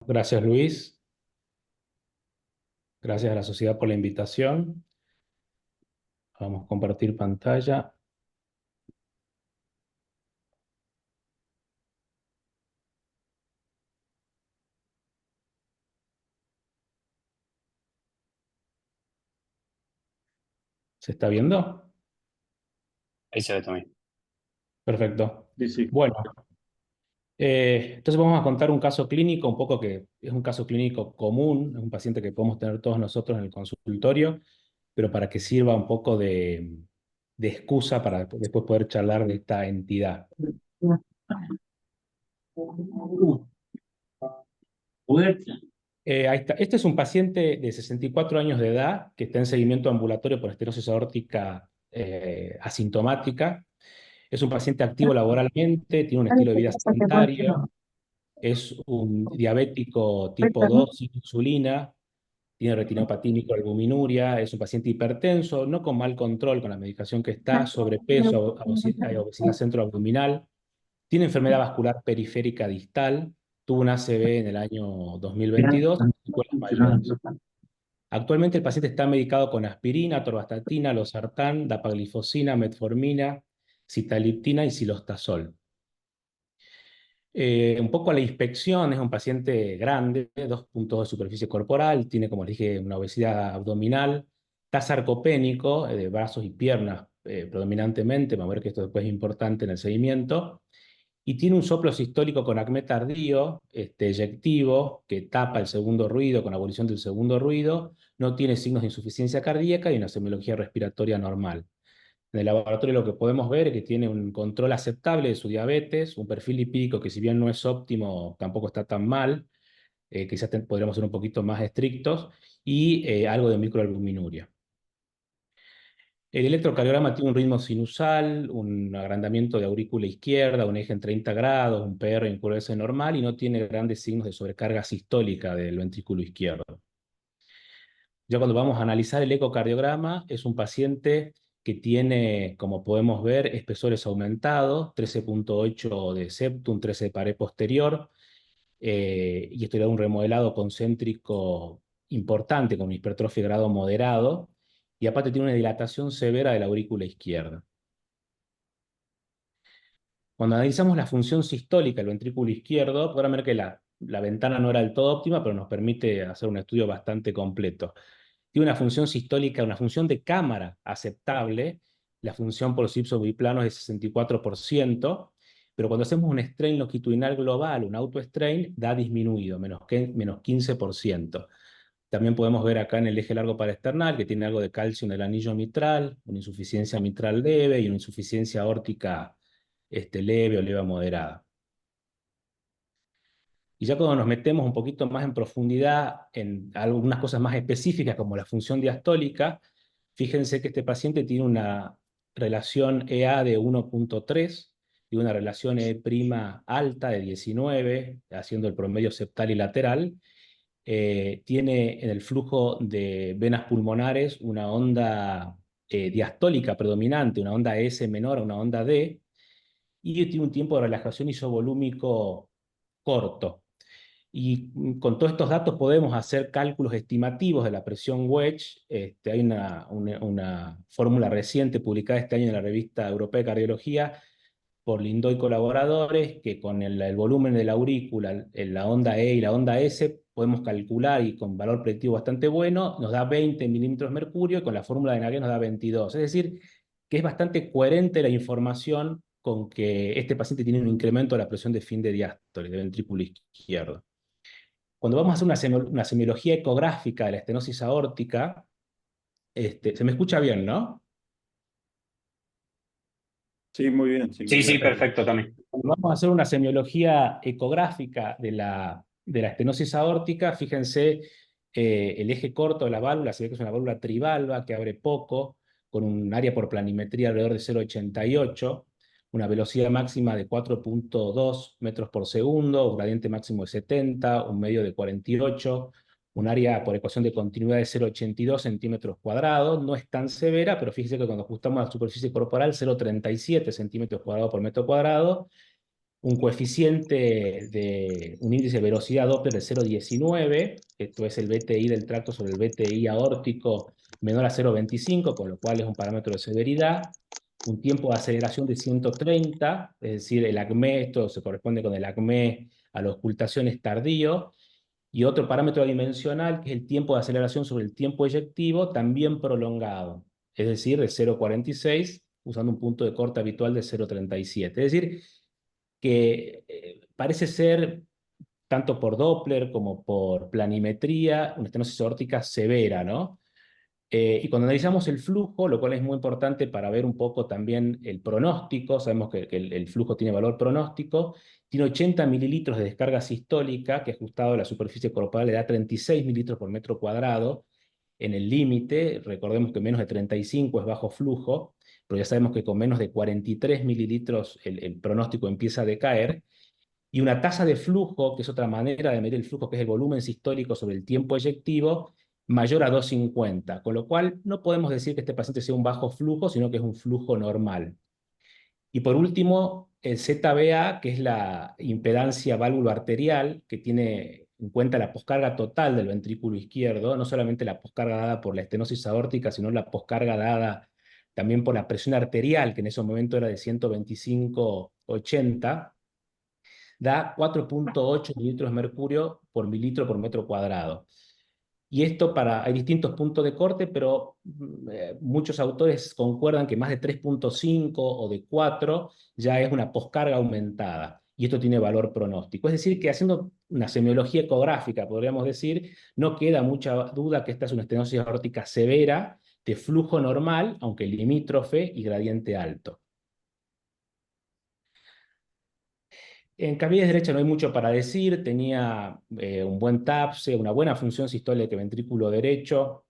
Gracias, Luis. Gracias a la sociedad por la invitación. Vamos a compartir pantalla. ¿Se está viendo? Ahí se ve también. Perfecto. Sí, sí. Bueno, entonces vamos a contar un caso clínico, un poco que es un caso clínico común, es un paciente que podemos tener todos nosotros en el consultorio, pero para que sirva un poco de excusa para después poder charlar de esta entidad. Ahí está. Este es un paciente de 64 años de edad que está en seguimiento ambulatorio por estenosis aórtica asintomática. Es un paciente activo laboralmente, tiene un estilo de vida sedentario, es un diabético tipo 2 sin insulina, tiene retinopatía y microalbuminuria, es un paciente hipertenso, no con mal control con la medicación que está, sobrepeso, obesidad centroabdominal, tiene enfermedad vascular periférica distal, tuvo un ACV en el año 2022, secuelas mayores. Actualmente el paciente está medicado con aspirina, atorvastatina, losartán, dapaglifosina, metformina, citaliptina y silostazol. Un poco a la inspección, es un paciente grande, 2 puntos de superficie corporal, tiene, como les dije, una obesidad abdominal, está sarcopénico, de brazos y piernas predominantemente, vamos a ver que esto después es importante en el seguimiento, y tiene un soplo sistólico con acné tardío, eyectivo, que tapa el segundo ruido con abolición del segundo ruido, no tiene signos de insuficiencia cardíaca y una semiología respiratoria normal. En el laboratorio lo que podemos ver es que tiene un control aceptable de su diabetes, un perfil lipídico que si bien no es óptimo, tampoco está tan mal, quizás podríamos ser un poquito más estrictos, y algo de microalbuminuria. El electrocardiograma tiene un ritmo sinusal, un agrandamiento de aurícula izquierda, un eje en 30 grados, un PR en curva S normal y no tiene grandes signos de sobrecarga sistólica del ventrículo izquierdo. Ya cuando vamos a analizar el ecocardiograma, es un paciente que tiene, como podemos ver, espesores aumentados, 13,8 de septum, 13 de pared posterior, y esto le da un remodelado concéntrico importante con hipertrofia de grado moderado, y aparte tiene una dilatación severa de la aurícula izquierda. Cuando analizamos la función sistólica del ventrículo izquierdo, podrán ver que la ventana no era del todo óptima, pero nos permite hacer un estudio bastante completo. Tiene una función sistólica, una función de cámara aceptable. La función por los ipsos biplanos es de 64%, pero cuando hacemos un strain longitudinal global, un auto-strain, da disminuido, menos 15%. También podemos ver acá en el eje largo paraesternal que tiene algo de calcio en el anillo mitral, una insuficiencia mitral leve y una insuficiencia aórtica leve o leve a moderada. Y ya cuando nos metemos un poquito más en profundidad en algunas cosas más específicas como la función diastólica, fíjense que este paciente tiene una relación EA de 1,3 y una relación E' alta de 19, haciendo el promedio septal y lateral. Tiene en el flujo de venas pulmonares una onda diastólica predominante, una onda S menor a una onda D, y tiene un tiempo de relajación isovolúmico corto. Y con todos estos datos podemos hacer cálculos estimativos de la presión wedge. Hay una fórmula reciente publicada este año en la revista Europea de Cardiología por Lindó y colaboradores, que con el volumen de la aurícula, en la onda E y la onda S, podemos calcular y con valor predictivo bastante bueno, nos da 20 milímetros de mercurio y con la fórmula de Navier nos da 22. Es decir, que es bastante coherente la información con que este paciente tiene un incremento de la presión de fin de diástole, de ventrículo izquierdo. Cuando vamos a hacer una semiología ecográfica de la estenosis aórtica, se me escucha bien, ¿no? Sí, muy bien, sin Sí, sí, problema. perfecto también. Cuando vamos a hacer una semiología ecográfica de la estenosis aórtica, fíjense el eje corto de la válvula, se ve que es una válvula trivalva que abre poco, con un área por planimetría alrededor de 0,88, una velocidad máxima de 4,2 metros por segundo, un gradiente máximo de 70, un medio de 48, un área por ecuación de continuidad de 0,82 centímetros cuadrados. No es tan severa, pero fíjense que cuando ajustamos la superficie corporal, 0,37 centímetros cuadrados por metro cuadrado, un coeficiente de un índice de velocidad Doppler de 0,19, esto es el BTI del tracto sobre el BTI aórtico menor a 0,25, con lo cual es un parámetro de severidad, un tiempo de aceleración de 130, es decir, el ACME, esto se corresponde con el ACME a la ocultación es tardío, y otro parámetro adimensional, que es el tiempo de aceleración sobre el tiempo eyectivo, también prolongado, es decir, de 0,46, usando un punto de corte habitual de 0,37. Es decir, que parece ser, tanto por Doppler como por planimetría, una estenosis aórtica severa, ¿no? Y cuando analizamos el flujo, lo cual es muy importante para ver un poco también el pronóstico, sabemos que el flujo tiene valor pronóstico, tiene 80 mililitros de descarga sistólica, que ajustado a la superficie corporal le da 36 mililitros por metro cuadrado, en el límite, recordemos que menos de 35 es bajo flujo, pero ya sabemos que con menos de 43 mililitros el pronóstico empieza a decaer, y una tasa de flujo, que es otra manera de medir el flujo, que es el volumen sistólico sobre el tiempo eyectivo, mayor a 2,50, con lo cual no podemos decir que este paciente sea un bajo flujo, sino que es un flujo normal. Y por último, el ZBA, que es la impedancia válvulo-arterial, que tiene en cuenta la poscarga total del ventrículo izquierdo, no solamente la poscarga dada por la estenosis aórtica, sino la poscarga dada también por la presión arterial, que en ese momento era de 125/80, da 4,8 mililitros de mercurio por mililitro por metro cuadrado. Y esto hay distintos puntos de corte, pero muchos autores concuerdan que más de 3,5 o de 4 ya es una poscarga aumentada. Y esto tiene valor pronóstico. Es decir, que haciendo una semiología ecográfica, podríamos decir, no queda mucha duda que esta es una estenosis aórtica severa de flujo normal, aunque limítrofe y gradiente alto. En cavidades derecha no hay mucho para decir, tenía un buen TAPSE, una buena función sistólica de ventrículo derecho,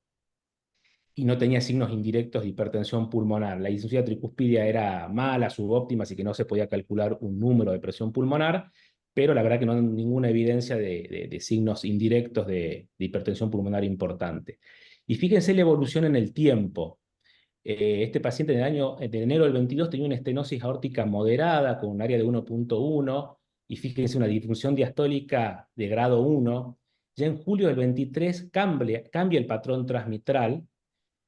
y no tenía signos indirectos de hipertensión pulmonar. La insuficiencia tricuspidia era mala, subóptima, así que no se podía calcular un número de presión pulmonar, pero la verdad que no hay ninguna evidencia de signos indirectos de hipertensión pulmonar importante. Y fíjense la evolución en el tiempo. Este paciente de enero del 22 tenía una estenosis aórtica moderada con un área de 1,1, y fíjense una disfunción diastólica de grado 1. Ya en julio del 23 cambia el patrón transmitral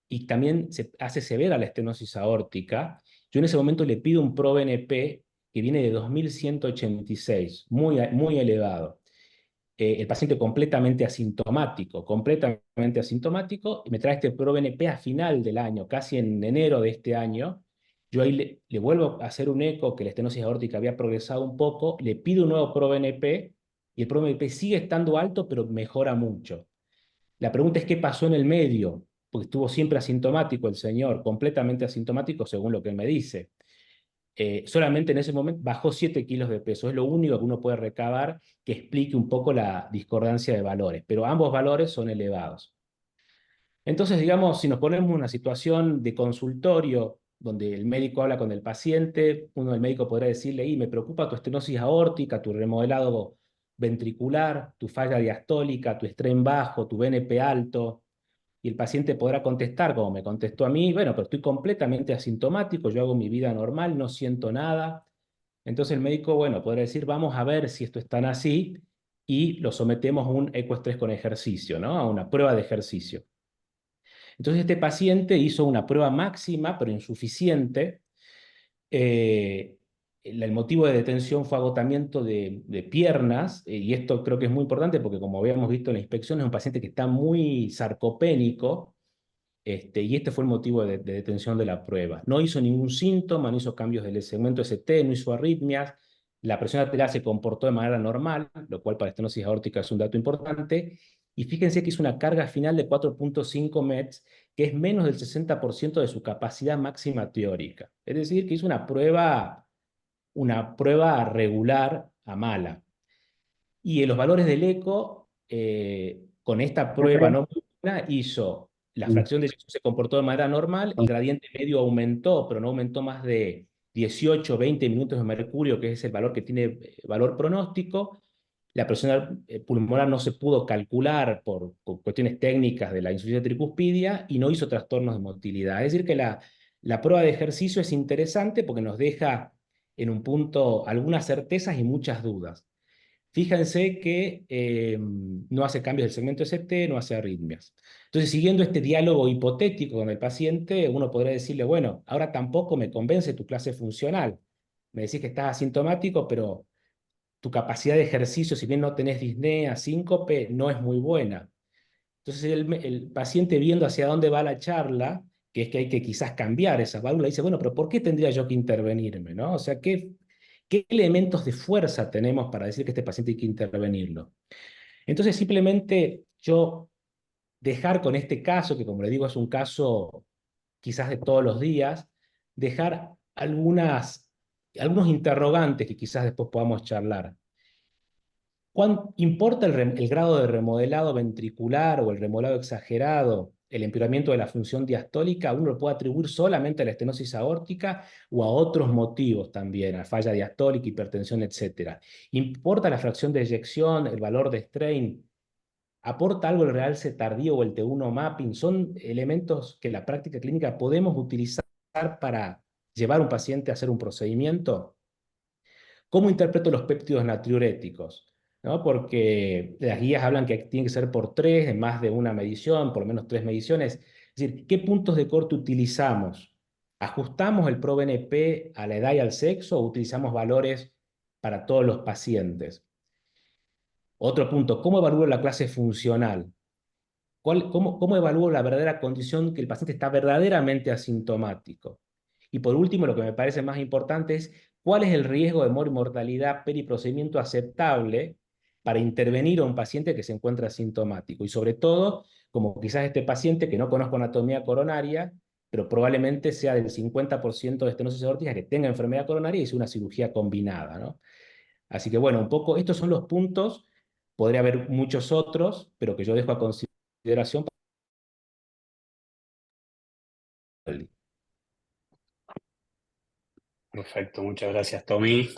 y también se hace severa la estenosis aórtica. Yo en ese momento le pido un ProBNP que viene de 2186, muy elevado. El paciente completamente asintomático, y me trae este ProBNP a final del año, casi en enero de este año. Yo ahí le vuelvo a hacer un eco, que la estenosis aórtica había progresado un poco, le pido un nuevo ProBNP, y el ProBNP sigue estando alto, pero mejora mucho. La pregunta es qué pasó en el medio, porque estuvo siempre asintomático el señor, completamente asintomático según lo que él me dice. Solamente en ese momento bajó 7 kilos de peso, es lo único que uno puede recabar que explique un poco la discordancia de valores, pero ambos valores son elevados. Entonces, digamos, si nos ponemos en una situación de consultorio donde el médico habla con el paciente, uno del médico podrá decirle, y me preocupa tu estenosis aórtica, tu remodelado ventricular, tu falla diastólica, tu estrés bajo, tu BNP alto, y el paciente podrá contestar, como me contestó a mí, bueno, pero estoy completamente asintomático, yo hago mi vida normal, no siento nada. Entonces el médico, bueno, podrá decir, vamos a ver si esto es tan así, y lo sometemos a un ecoestrés con ejercicio, ¿no? A una prueba de ejercicio. Entonces este paciente hizo una prueba máxima, pero insuficiente. El motivo de detención fue agotamiento de piernas, y esto creo que es muy importante porque, como habíamos visto en la inspección, es un paciente que está muy sarcopénico, y este fue el motivo de detención de la prueba. No hizo ningún síntoma, no hizo cambios del segmento ST, no hizo arritmias, la presión arterial se comportó de manera normal, lo cual para estenosis aórtica es un dato importante, y fíjense que hizo una carga final de 4,5 METs, que es menos del 60% de su capacidad máxima teórica. Es decir, que hizo una prueba regular a mala. Y en los valores del eco, con esta prueba no buena, hizo la fracción de eyección se comportó de manera normal, el gradiente medio aumentó, pero no aumentó más de 18, 20 minutos de mercurio, que es el valor que tiene valor pronóstico. La presión pulmonar no se pudo calcular por cuestiones técnicas de la insuficiencia tricuspidia, y no hizo trastornos de motilidad. Es decir, que la prueba de ejercicio es interesante porque nos deja en un punto algunas certezas y muchas dudas. Fíjense que no hace cambios del segmento ST, no hace arritmias. Entonces, siguiendo este diálogo hipotético con el paciente, uno podría decirle, bueno, ahora tampoco me convence tu clase funcional. Me decís que estás asintomático, pero tu capacidad de ejercicio, si bien no tenés disnea, síncope, no es muy buena. Entonces el paciente viendo hacia dónde va la charla, que es que hay que quizás cambiar esa válvula, dice, bueno, pero ¿por qué tendría yo que intervenirme? ¿No? O sea, ¿qué elementos de fuerza tenemos para decir que este paciente hay que intervenirlo? Entonces simplemente yo dejar con este caso, que como le digo es un caso quizás de todos los días, dejar algunos interrogantes que quizás después podamos charlar. ¿Importa el grado de remodelado ventricular o el remodelado exagerado, el empeoramiento de la función diastólica? ¿Uno lo puede atribuir solamente a la estenosis aórtica o a otros motivos también, a falla diastólica, hipertensión, etcétera? ¿Importa la fracción de eyección, el valor de strain? ¿Aporta algo el realce tardío o el T1 mapping? Son elementos que en la práctica clínica podemos utilizar para llevar a un paciente a hacer un procedimiento. ¿Cómo interpreto los péptidos natriuréticos? ¿No? Porque las guías hablan que tiene que ser por tres, en más de una medición, por lo menos tres mediciones. Es decir, ¿qué puntos de corte utilizamos? ¿Ajustamos el ProBNP a la edad y al sexo o utilizamos valores para todos los pacientes? Otro punto, ¿cómo evalúo la clase funcional? ¿Cómo evalúo la verdadera condición que el paciente está verdaderamente asintomático? Y por último, lo que me parece más importante es cuál es el riesgo de mortalidad periprocedimiento aceptable para intervenir a un paciente que se encuentra asintomático. Y sobre todo, como quizás este paciente que no conozco anatomía coronaria, pero probablemente sea del 50% de estenosis aórtica que tenga enfermedad coronaria y es una cirugía combinada, ¿no? Así que bueno, un poco estos son los puntos. Podría haber muchos otros, pero que yo dejo a consideración. Perfecto, muchas gracias, Tommy.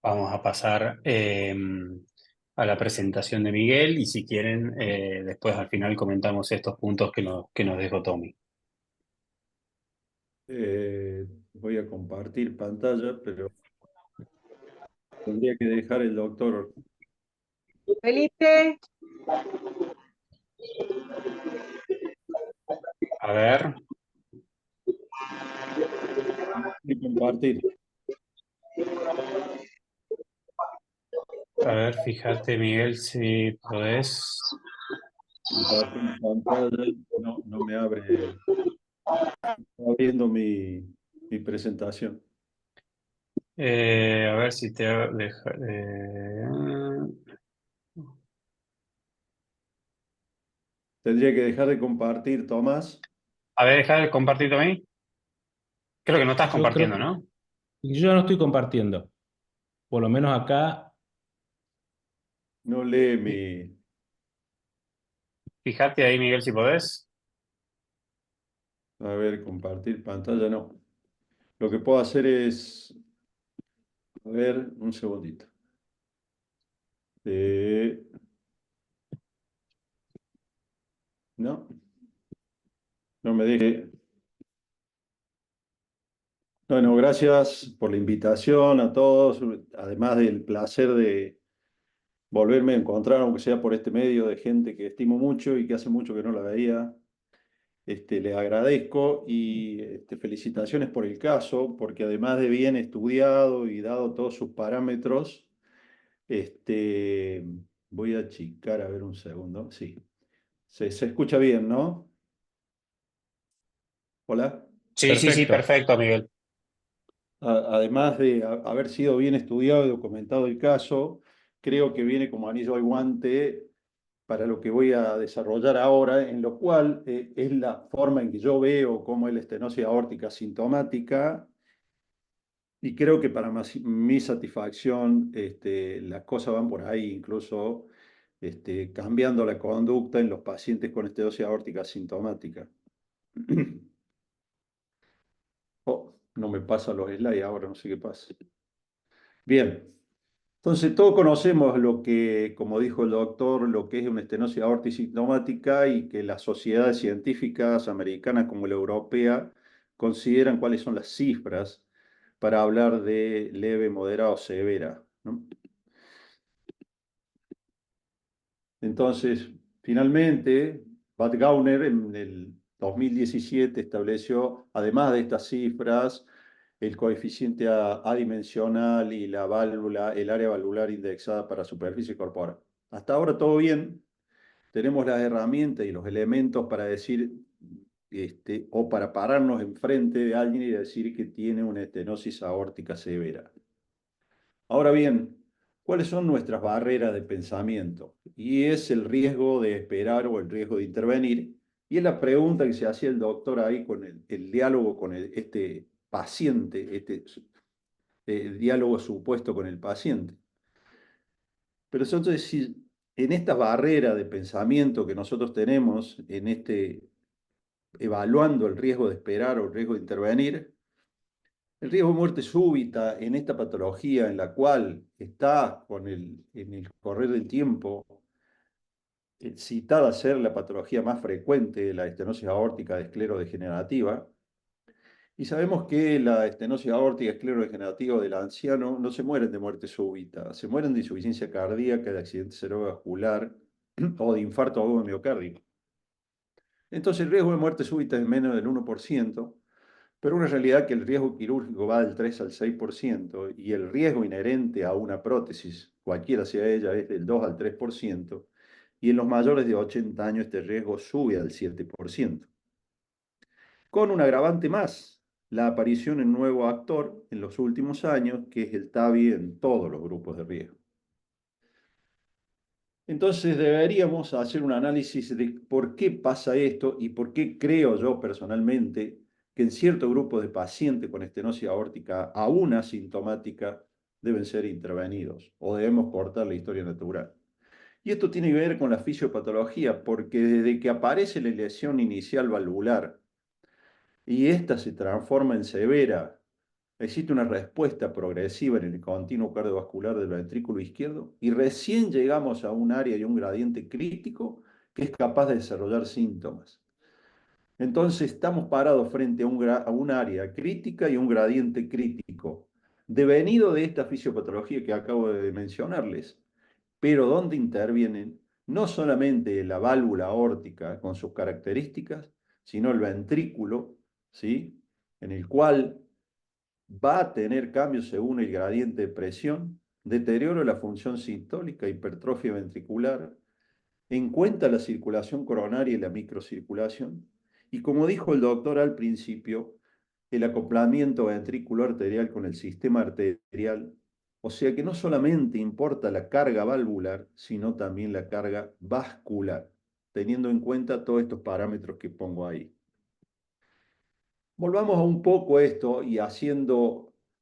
Vamos a pasar a la presentación de Miguel y si quieren, después al final comentamos estos puntos que nos dejó Tommy. Voy a compartir pantalla, pero tendría que dejar el doctor. Felipe, A ver, Y compartir. fíjate, Miguel, si podés. Compartir pantalla. No, no me abre. Está abriendo mi presentación. A ver si te deja. Tendría que dejar de compartir, Tomás. A ver, deja de compartir también. Creo que no estás Yo creo compartiendo, que ¿no? yo no estoy compartiendo. Por lo menos acá. No lee eh, mi. Fíjate ahí, Miguel, si podés. A ver, compartir pantalla, no. Lo que puedo hacer es. A ver, un segundito. Eh, no, no me deje. Bueno, gracias por la invitación a todos, además del placer de volverme a encontrar, aunque sea por este medio, de gente que estimo mucho y que hace mucho que no la veía. Les agradezco y felicitaciones por el caso, porque además de bien estudiado y dado todos sus parámetros, este, voy a achicar, a ver un segundo. Sí, se escucha bien, ¿no? Hola. Sí, sí, sí, Perfecto. perfecto, Miguel. Además de haber sido bien estudiado y documentado el caso, creo que viene como anillo al guante para lo que voy a desarrollar ahora, en lo cual es la forma en que yo veo cómo es la estenosis aórtica sintomática, y creo que para mi satisfacción las cosas van por ahí, incluso cambiando la conducta en los pacientes con estenosis aórtica sintomática. Oh, no me pasa los slides ahora, no sé qué pasa. Bien. Entonces, todos conocemos lo que, como dijo el doctor, lo que es una estenosis aórtica sintomática y que las sociedades científicas americanas como la europea consideran cuáles son las cifras para hablar de leve, moderada o severa, ¿no? Entonces, finalmente, Bad Gauner en el 2017 estableció, además de estas cifras, el coeficiente adimensional y la válvula, el área valvular indexada para superficie corporal. Hasta ahora todo bien, tenemos las herramientas y los elementos para decir, o para pararnos enfrente de alguien y decir que tiene una estenosis aórtica severa. Ahora bien, ¿cuáles son nuestras barreras de pensamiento? Y es el riesgo de esperar o el riesgo de intervenir. Y es la pregunta que se hacía el doctor ahí con el diálogo con este paciente, este diálogo supuesto con el paciente. Pero entonces, si en esta barrera de pensamiento que nosotros tenemos, evaluando el riesgo de esperar o el riesgo de intervenir, el riesgo de muerte súbita en esta patología en la cual está en el correr del tiempo citada a ser la patología más frecuente de la estenosis aórtica de esclerodegenerativa, y sabemos que la estenosis aórtica esclerodegenerativa del anciano no se mueren de muerte súbita, se mueren de insuficiencia cardíaca, de accidente cerebrovascular o de infarto agudo miocárdico. Entonces el riesgo de muerte súbita es menos del 1%, pero una realidad que el riesgo quirúrgico va del 3 al 6% y el riesgo inherente a una prótesis, cualquiera sea ella, es del 2 al 3%, y en los mayores de 80 años este riesgo sube al 7%. Con un agravante más, la aparición de un nuevo actor en los últimos años, que es el TAVI en todos los grupos de riesgo. Entonces deberíamos hacer un análisis de por qué pasa esto y por qué creo yo personalmente que en cierto grupo de pacientes con estenosis aórtica aún asintomática deben ser intervenidos o debemos cortar la historia natural. Y esto tiene que ver con la fisiopatología, porque desde que aparece la lesión inicial valvular y esta se transforma en severa, existe una respuesta progresiva en el continuo cardiovascular del ventrículo izquierdo y recién llegamos a un área y un gradiente crítico que es capaz de desarrollar síntomas. Entonces estamos parados frente a un área crítica y un gradiente crítico, devenido de esta fisiopatología que acabo de mencionarles, pero donde intervienen no solamente la válvula aórtica con sus características, sino el ventrículo, ¿sí? En el cual va a tener cambios según el gradiente de presión, deterioro de la función sistólica, hipertrofia ventricular, en cuenta la circulación coronaria y la microcirculación, y como dijo el doctor al principio, el acoplamiento ventricular arterial con el sistema arterial, o sea que no solamente importa la carga valvular, sino también la carga vascular, teniendo en cuenta todos estos parámetros que pongo ahí. Volvamos a un poco esto y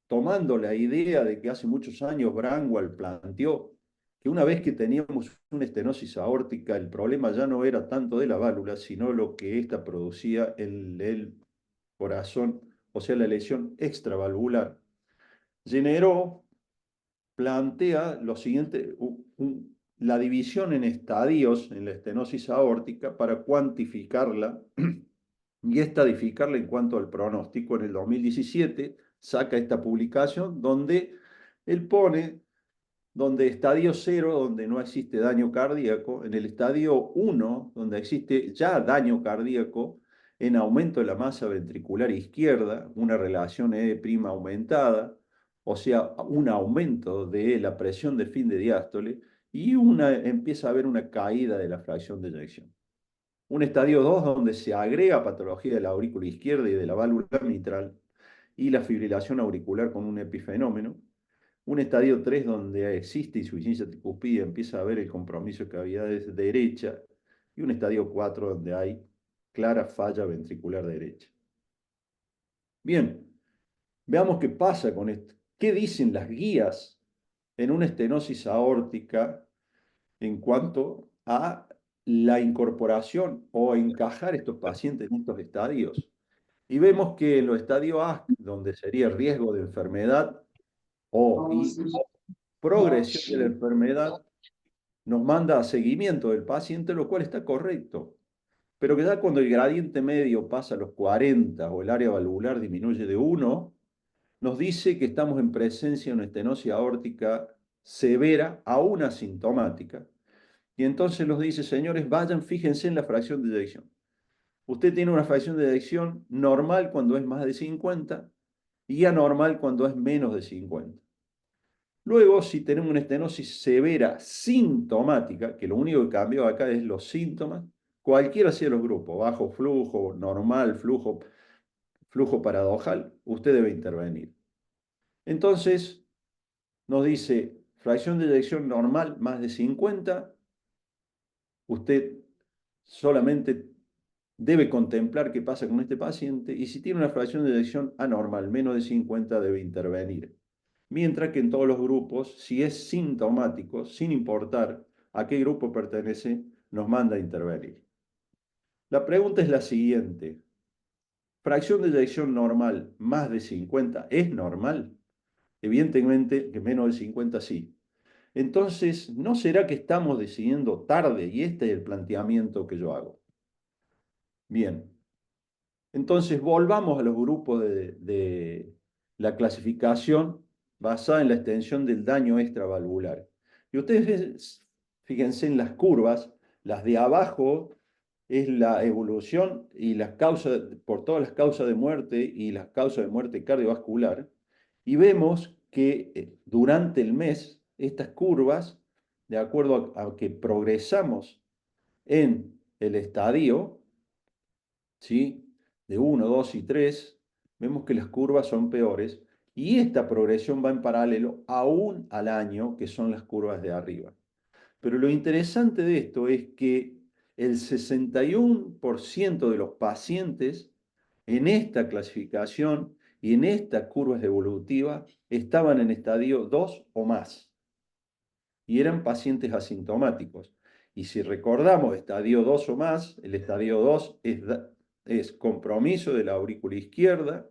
tomando la idea de que hace muchos años Brangwall planteó que una vez que teníamos una estenosis aórtica, el problema ya no era tanto de la válvula, sino lo que ésta producía en el corazón, o sea, la lesión extravalvular. Generó, plantea lo siguiente, la división en estadios en la estenosis aórtica para cuantificarla y estadificarla en cuanto al pronóstico. En el 2017 saca esta publicación donde él pone, donde estadio 0, donde no existe daño cardíaco, en el estadio 1, donde existe ya daño cardíaco, en aumento de la masa ventricular izquierda, una relación E' aumentada, o sea, un aumento de la presión de fin de diástole, y empieza a haber una caída de la fracción de eyección. Un estadio 2 donde se agrega patología de la aurícula izquierda y de la válvula mitral y la fibrilación auricular con un epifenómeno. Un estadio 3 donde existe insuficiencia tricuspide, empieza a haber el compromiso de cavidades derecha. Y un estadio 4 donde hay clara falla ventricular derecha. Bien, veamos qué pasa con esto. ¿Qué dicen las guías en una estenosis aórtica en cuanto a la incorporación o encajar estos pacientes en estos estadios? Y vemos que en los estadios A, donde sería riesgo de enfermedad y progresión de la enfermedad, nos manda a seguimiento del paciente, lo cual está correcto. pero que ya cuando el gradiente medio pasa a los 40 o el área valvular disminuye de 1, nos dice que estamos en presencia de una estenosis aórtica severa, aún asintomática. Y entonces nos dice, señores, vayan, fíjense en la fracción de eyección. Usted tiene una fracción de eyección normal cuando es más de 50 y anormal cuando es menos de 50. Luego, si tenemos una estenosis severa sintomática, que lo único que cambió acá es los síntomas, cualquiera sea los grupos, bajo flujo, normal, flujo paradojal, usted debe intervenir. Entonces, nos dice, fracción de eyección normal más de 50, usted solamente debe contemplar qué pasa con este paciente y si tiene una fracción de eyección anormal, menos de 50, debe intervenir. Mientras que en todos los grupos, si es sintomático, sin importar a qué grupo pertenece, nos manda a intervenir. La pregunta es la siguiente. ¿Fracción de eyección normal más de 50 es normal? Evidentemente que menos de 50 sí. Entonces, ¿no será que estamos decidiendo tarde? Y este es el planteamiento que yo hago. Bien, entonces volvamos a los grupos de la clasificación basada en la extensión del daño extravalvular. Y ustedes fíjense en las curvas, las de abajo es la evolución y las causas, por todas las causas de muerte y las causas de muerte cardiovascular, y vemos que durante el mes estas curvas, de acuerdo a que progresamos en el estadio, ¿sí? De 1, 2 y 3, vemos que las curvas son peores y esta progresión va en paralelo aún al año, que son las curvas de arriba. Pero lo interesante de esto es que el 61% de los pacientes en esta clasificación y en estas curvas evolutivas estaban en estadio 2 o más y eran pacientes asintomáticos. Y si recordamos estadio 2 o más, el estadio 2 es compromiso de la aurícula izquierda,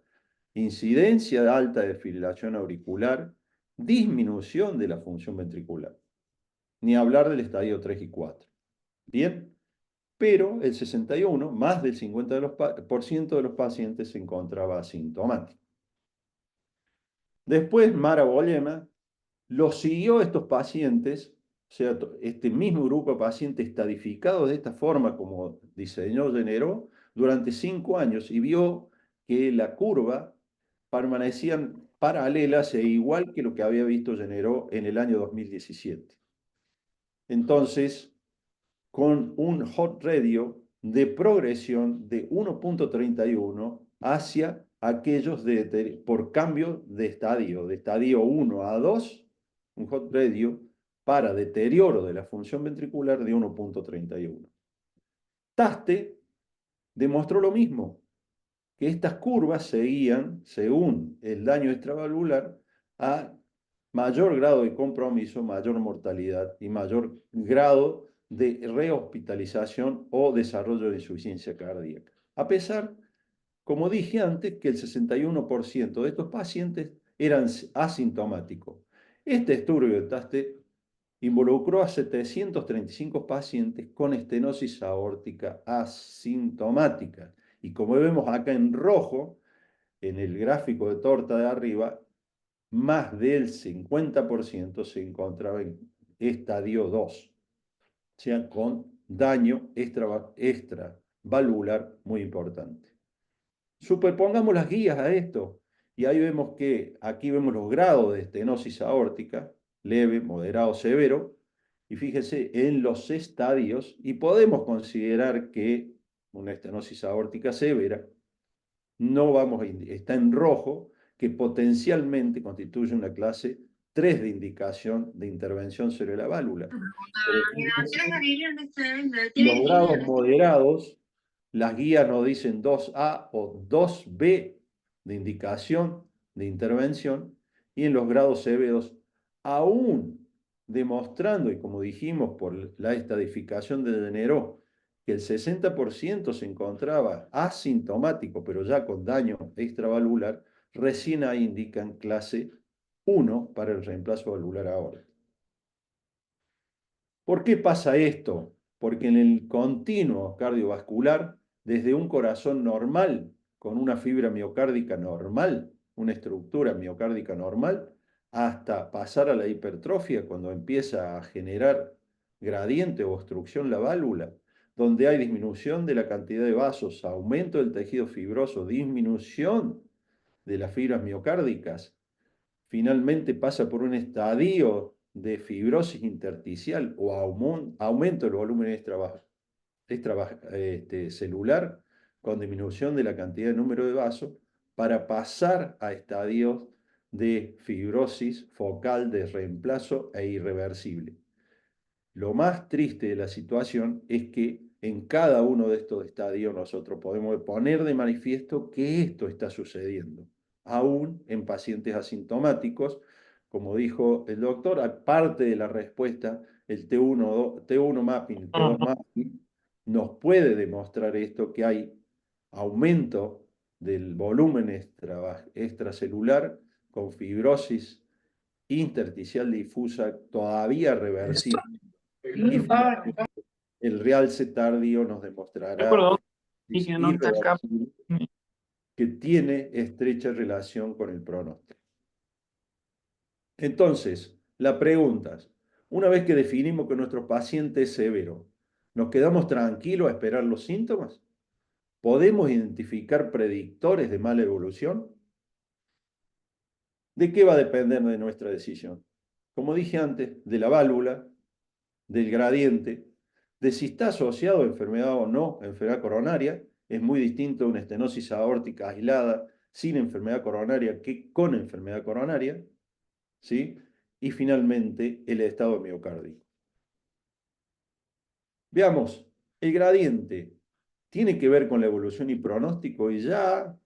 incidencia de alta desfibrilación auricular, disminución de la función ventricular. Ni hablar del estadio 3 y 4. Bien, pero el 61, más del 50% de los pacientes se encontraba asintomático. Después, Mara Bolema los siguió a estos pacientes, o sea, este mismo grupo de pacientes estadificados de esta forma como diseñó Generó durante 5 años y vio que la curva permanecían paralelas e igual que lo que había visto Generó en el año 2017. Entonces, con un hot radio de progresión de 1.31 hacia aquellos por cambio de estadio 1 a 2, un hot radio para deterioro de la función ventricular de 1.31. Taste demostró lo mismo, que estas curvas seguían, según el daño extravalvular, a mayor grado de compromiso, mayor mortalidad y mayor grado de rehospitalización o desarrollo de insuficiencia cardíaca. A pesar, como dije antes, que el 61% de estos pacientes eran asintomáticos. Este estudio de Taste involucró a 735 pacientes con estenosis aórtica asintomática. Y como vemos acá en rojo, en el gráfico de torta de arriba, más del 50% se encontraba en estadio 2, o sea, con daño extravalvular muy importante. Superpongamos las guías a esto, y ahí vemos que aquí vemos los grados de estenosis aórtica, leve, moderado, severo, y fíjese en los estadios, y podemos considerar que una estenosis aórtica severa no vamos está en rojo, que potencialmente constituye una clase 3 de indicación de intervención sobre la válvula. Los grados moderados, las guías nos dicen 2A o 2B de indicación de intervención, y en los grados severos, aún demostrando, y como dijimos por la estadificación de Generó, que el 60% se encontraba asintomático, pero ya con daño extravalvular, recién ahí indican clase 1 para el reemplazo valvular aórtico. ¿Por qué pasa esto? porque en el continuo cardiovascular, desde un corazón normal, con una fibra miocárdica normal, una estructura miocárdica normal, hasta pasar a la hipertrofia, cuando empieza a generar gradiente o obstrucción la válvula, donde hay disminución de la cantidad de vasos, aumento del tejido fibroso, disminución de las fibras miocárdicas, finalmente pasa por un estadio de fibrosis intersticial o aumento del volumen extracelular con disminución de la cantidad de número de vasos, para pasar a estadios de fibrosis focal de reemplazo e irreversible. Lo más triste de la situación es que en cada uno de estos estadios nosotros podemos poner de manifiesto que esto está sucediendo, aún en pacientes asintomáticos. Como dijo el doctor, aparte de la respuesta, el T1 mapping, el T2 mapping, nos puede demostrar esto, que hay aumento del volumen extracelular con fibrosis intersticial difusa todavía reversible. Y el realce tardío nos demostrará que es irreversible, que tiene estrecha relación con el pronóstico. Entonces, la pregunta es, una vez que definimos que nuestro paciente es severo, ¿nos quedamos tranquilos a esperar los síntomas? ¿Podemos identificar predictores de mala evolución? ¿De qué va a depender de nuestra decisión? Como dije antes, de la válvula, del gradiente, de si está asociado a enfermedad o no, a enfermedad coronaria. Es muy distinto a una estenosis aórtica aislada sin enfermedad coronaria que con enfermedad coronaria, ¿sí? Y finalmente, el estado miocárdico. Veamos, el gradiente tiene que ver con la evolución y pronóstico, y ya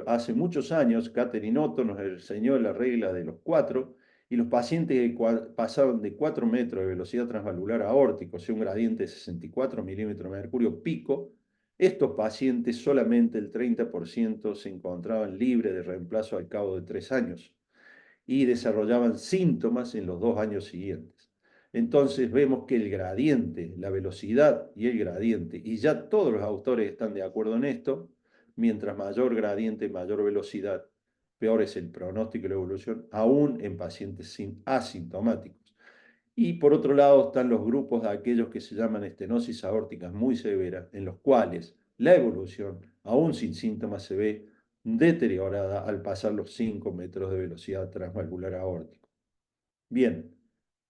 hace muchos años Catherine Otto nos enseñó la regla de los 4, y los pacientes que pasaron de 4 metros de velocidad transvalvular aórtica, o sea, un gradiente de 64 milímetros de mercurio pico, estos pacientes solamente el 30% se encontraban libres de reemplazo al cabo de 3 años y desarrollaban síntomas en los 2 años siguientes. Entonces vemos que el gradiente, la velocidad y el gradiente, y ya todos los autores están de acuerdo en esto, mientras mayor gradiente, mayor velocidad, peor es el pronóstico y la evolución, aún en pacientes asintomáticos. Y por otro lado están los grupos de aquellos que se llaman estenosis aórticas muy severas, en los cuales la evolución, aún sin síntomas, se ve deteriorada al pasar los 5 metros de velocidad transvalvular aórtico. Bien,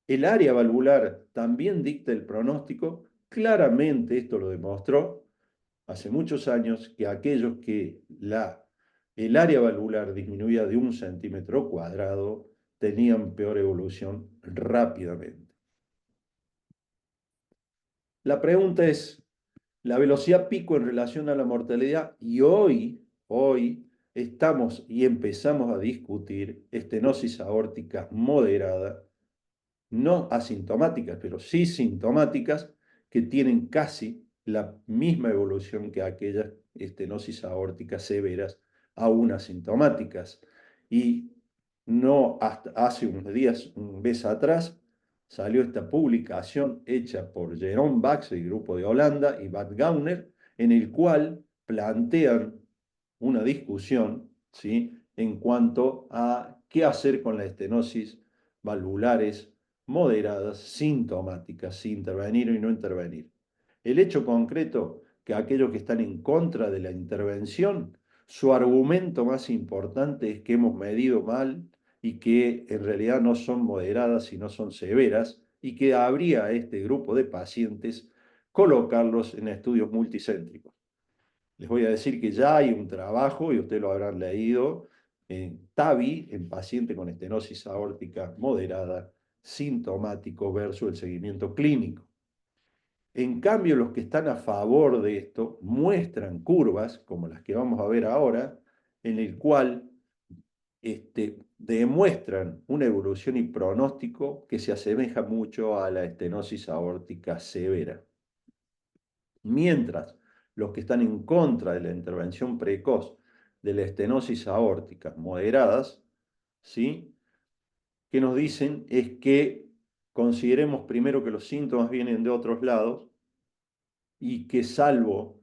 el área valvular también dicta el pronóstico. Claramente esto lo demostró hace muchos años, que aquellos que el área valvular disminuía de 1 centímetro cuadrado tenían peor evolución rápidamente. La pregunta es, la velocidad pico en relación a la mortalidad, y hoy estamos y empezamos a discutir estenosis aórtica moderada, no asintomáticas, pero sí sintomáticas, que tienen casi la misma evolución que aquellas estenosis aórticas severas, aún asintomáticas. Y no hasta hace unos días, un mes atrás, salió esta publicación hecha por Jeroen Bax, el grupo de Holanda, y Bart Gauner, en el cual plantean una discusión, ¿sí?, en cuanto a qué hacer con las estenosis valvulares moderadas, sintomáticas, si intervenir o no intervenir. El hecho concreto, que aquellos que están en contra de la intervención, su argumento más importante es que hemos medido mal y que en realidad no son moderadas, sino son severas, y que habría este grupo de pacientes colocarlos en estudios multicéntricos. Les voy a decir que ya hay un trabajo, y ustedes lo habrán leído, en TAVI, en paciente con estenosis aórtica moderada, sintomático versus el seguimiento clínico. En cambio, los que están a favor de esto muestran curvas, como las que vamos a ver ahora, en el cual demuestran una evolución y pronóstico que se asemeja mucho a la estenosis aórtica severa. Mientras los que están en contra de la intervención precoz de la estenosis aórtica moderadas, ¿sí?, que nos dicen es que consideremos primero que los síntomas vienen de otros lados, y que salvo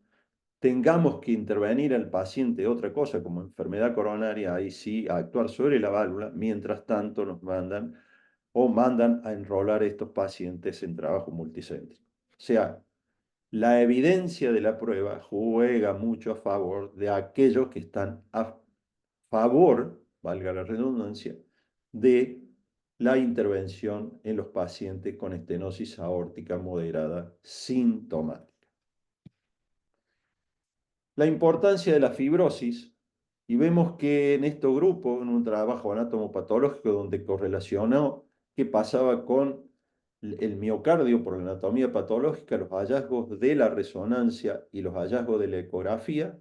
tengamos que intervenir al paciente otra cosa como enfermedad coronaria, ahí sí, a actuar sobre la válvula, mientras tanto nos mandan a enrolar estos pacientes en trabajo multicéntrico. O sea, la evidencia de la prueba juega mucho a favor de aquellos que están a favor, valga la redundancia, de la intervención en los pacientes con estenosis aórtica moderada sintomática. La importancia de la fibrosis, y vemos que en este grupo, en un trabajo anatomopatológico donde correlacionó qué pasaba con el miocardio por la anatomía patológica, los hallazgos de la resonancia y los hallazgos de la ecografía,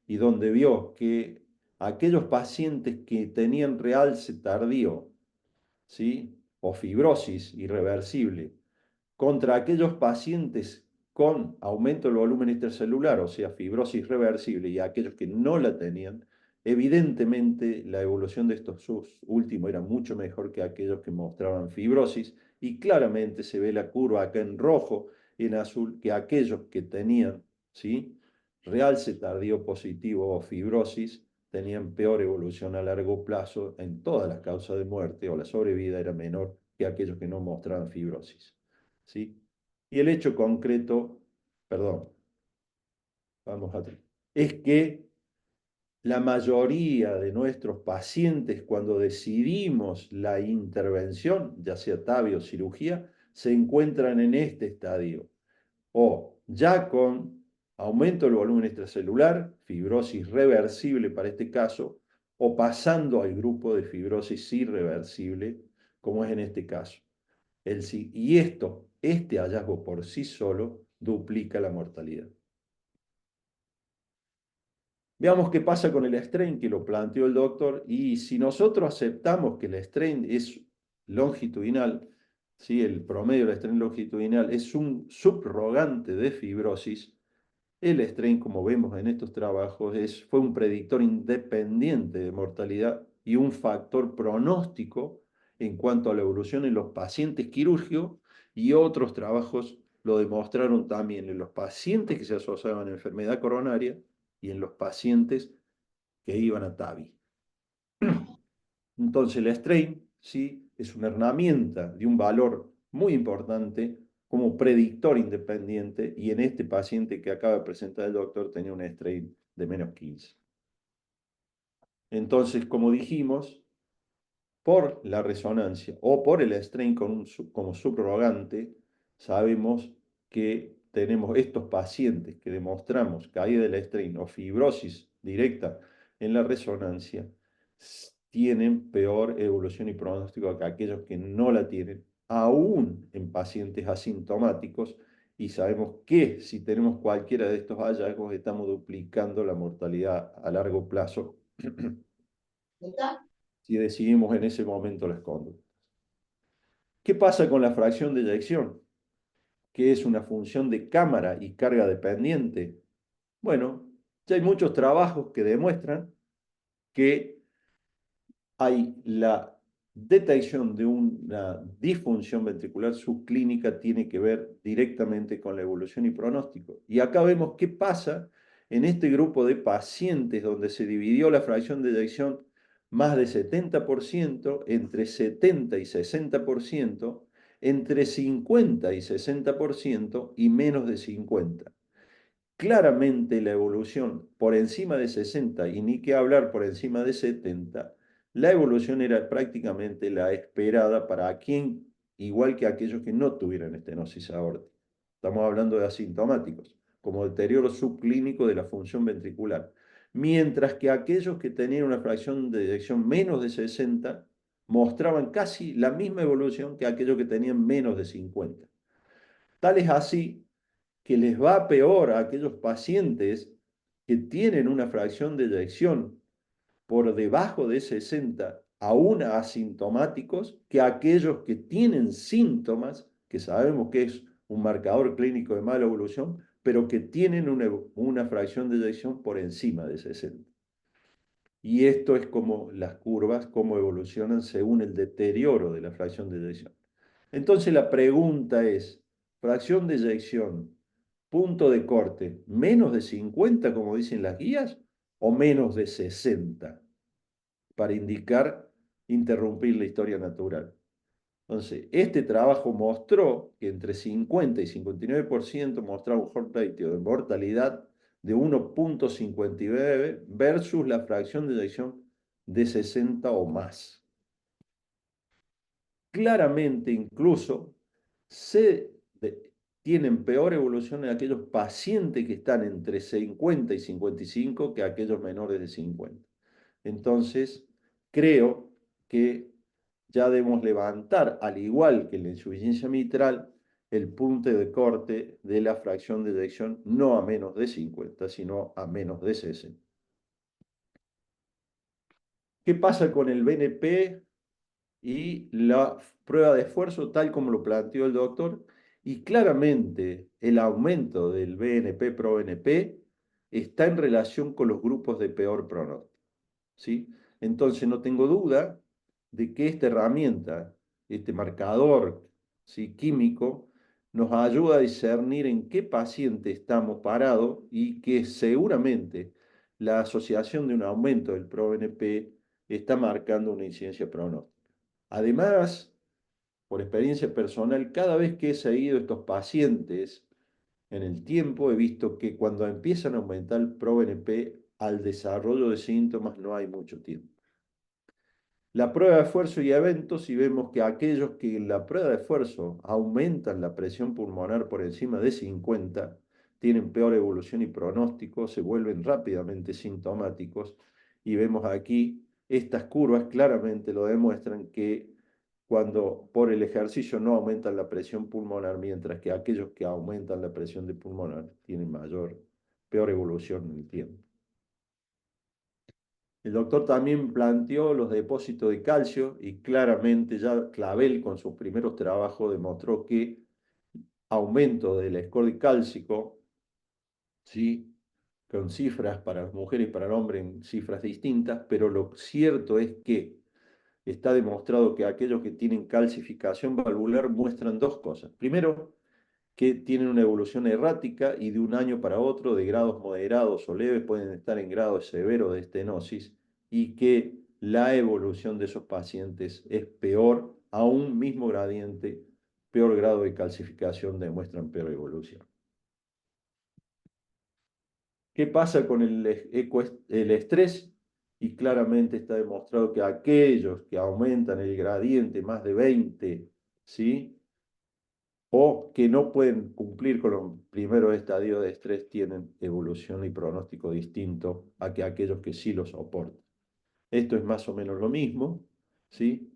y donde vio que aquellos pacientes que tenían realce tardío, ¿sí?, o fibrosis irreversible, contra aquellos pacientes con aumento del volumen intercelular, o sea, fibrosis reversible, y aquellos que no la tenían, evidentemente la evolución de estos últimos era mucho mejor que aquellos que mostraban fibrosis, y claramente se ve la curva acá en rojo y en azul, que aquellos que tenían, ¿sí?, realce tardío positivo o fibrosis, tenían peor evolución a largo plazo en todas las causas de muerte, o la sobrevida era menor que aquellos que no mostraban fibrosis. ¿Sí? Y el hecho concreto, perdón, vamos atrás, es que la mayoría de nuestros pacientes, cuando decidimos la intervención, ya sea TAVI o cirugía, se encuentran en este estadio, o ya con aumento del volumen extracelular, fibrosis reversible para este caso, o pasando al grupo de fibrosis irreversible, como es en este caso. Y este hallazgo por sí solo duplica la mortalidad. Veamos qué pasa con el strain que lo planteó el doctor, y si nosotros aceptamos que el strain es longitudinal, ¿sí?, el promedio del strain longitudinal es un subrogante de fibrosis, el strain, como vemos en estos trabajos, fue un predictor independiente de mortalidad y un factor pronóstico en cuanto a la evolución en los pacientes quirúrgicos, y otros trabajos lo demostraron también en los pacientes que se asociaban a enfermedad coronaria y en los pacientes que iban a TAVI. Entonces el strain, ¿sí?, es una herramienta de un valor muy importante como predictor independiente, y en este paciente que acaba de presentar el doctor tenía un strain de menos 15. Entonces, como dijimos, por la resonancia o por el strain como subrogante, sabemos que tenemos estos pacientes que demostramos caída del strain o fibrosis directa en la resonancia, tienen peor evolución y pronóstico que aquellos que no la tienen, aún en pacientes asintomáticos, y sabemos que si tenemos cualquiera de estos hallazgos estamos duplicando la mortalidad a largo plazo si decidimos en ese momento las conductas. ¿Qué pasa con la fracción de eyección, que es una función de cámara y carga dependiente? Bueno, ya hay muchos trabajos que demuestran que hay la detección de una disfunción ventricular subclínica, tiene que ver directamente con la evolución y pronóstico. Y acá vemos qué pasa en este grupo de pacientes donde se dividió la fracción de eyección más de 70%, entre 70 y 60%, entre 50 y 60% y menos de 50. Claramente la evolución por encima de 60, y ni que hablar por encima de 70, la evolución era prácticamente la esperada para quien, igual que aquellos que no tuvieran estenosis aórtica. Estamos hablando de asintomáticos, como deterioro subclínico de la función ventricular. Mientras que aquellos que tenían una fracción de eyección menos de 60 mostraban casi la misma evolución que aquellos que tenían menos de 50. Tal es así que les va peor a aquellos pacientes que tienen una fracción de eyección por debajo de 60, aún asintomáticos, que aquellos que tienen síntomas, que sabemos que es un marcador clínico de mala evolución, pero que tienen una fracción de eyección por encima de 60. Y esto es como las curvas, cómo evolucionan según el deterioro de la fracción de eyección. Entonces la pregunta es, fracción de eyección punto de corte menos de 50, como dicen las guías, o menos de 60, para indicar interrumpir la historia natural. Entonces, este trabajo mostró que entre 50 y 59% mostraba un Horn ratio de mortalidad de 1,59 versus la fracción de eyección de 60 o más. Claramente, incluso, tienen peor evolución en aquellos pacientes que están entre 50 y 55 que aquellos menores de 50. Entonces, creo que ya debemos levantar, al igual que la insuficiencia mitral, el punto de corte de la fracción de eyección no a menos de 50, sino a menos de 60. ¿Qué pasa con el BNP y la prueba de esfuerzo tal como lo planteó el doctor? Y claramente el aumento del BNP-proBNP está en relación con los grupos de peor pronóstico, ¿sí? Entonces no tengo duda de que esta herramienta, este marcador, ¿sí?, químico, nos ayuda a discernir en qué paciente estamos parados y que seguramente la asociación de un aumento del ProBNP está marcando una incidencia pronóstica. Además, por experiencia personal, cada vez que he seguido estos pacientes en el tiempo, he visto que cuando empiezan a aumentar el ProBNP, al desarrollo de síntomas no hay mucho tiempo. La prueba de esfuerzo y eventos, y vemos que aquellos que en la prueba de esfuerzo aumentan la presión pulmonar por encima de 50, tienen peor evolución y pronóstico, se vuelven rápidamente sintomáticos, y vemos aquí estas curvas claramente lo demuestran que cuando por el ejercicio no aumentan la presión pulmonar, mientras que aquellos que aumentan la presión de pulmonar tienen peor evolución en el tiempo. El doctor también planteó los depósitos de calcio y claramente ya Clavel con sus primeros trabajos demostró que aumento del score cálcico, ¿sí?, con cifras para las mujeres y para el hombre en cifras distintas, pero lo cierto es que está demostrado que aquellos que tienen calcificación valvular muestran dos cosas. Primero, que tienen una evolución errática y de un año para otro, de grados moderados o leves, pueden estar en grado severo de estenosis, y que la evolución de esos pacientes es peor, a un mismo gradiente, peor grado de calcificación demuestran peor evolución. ¿Qué pasa con el estrés? Y claramente está demostrado que aquellos que aumentan el gradiente más de 20, ¿sí?, o que no pueden cumplir con los primeros estadios de estrés tienen evolución y pronóstico distinto a que aquellos que sí lo soportan. Esto es más o menos lo mismo, ¿sí?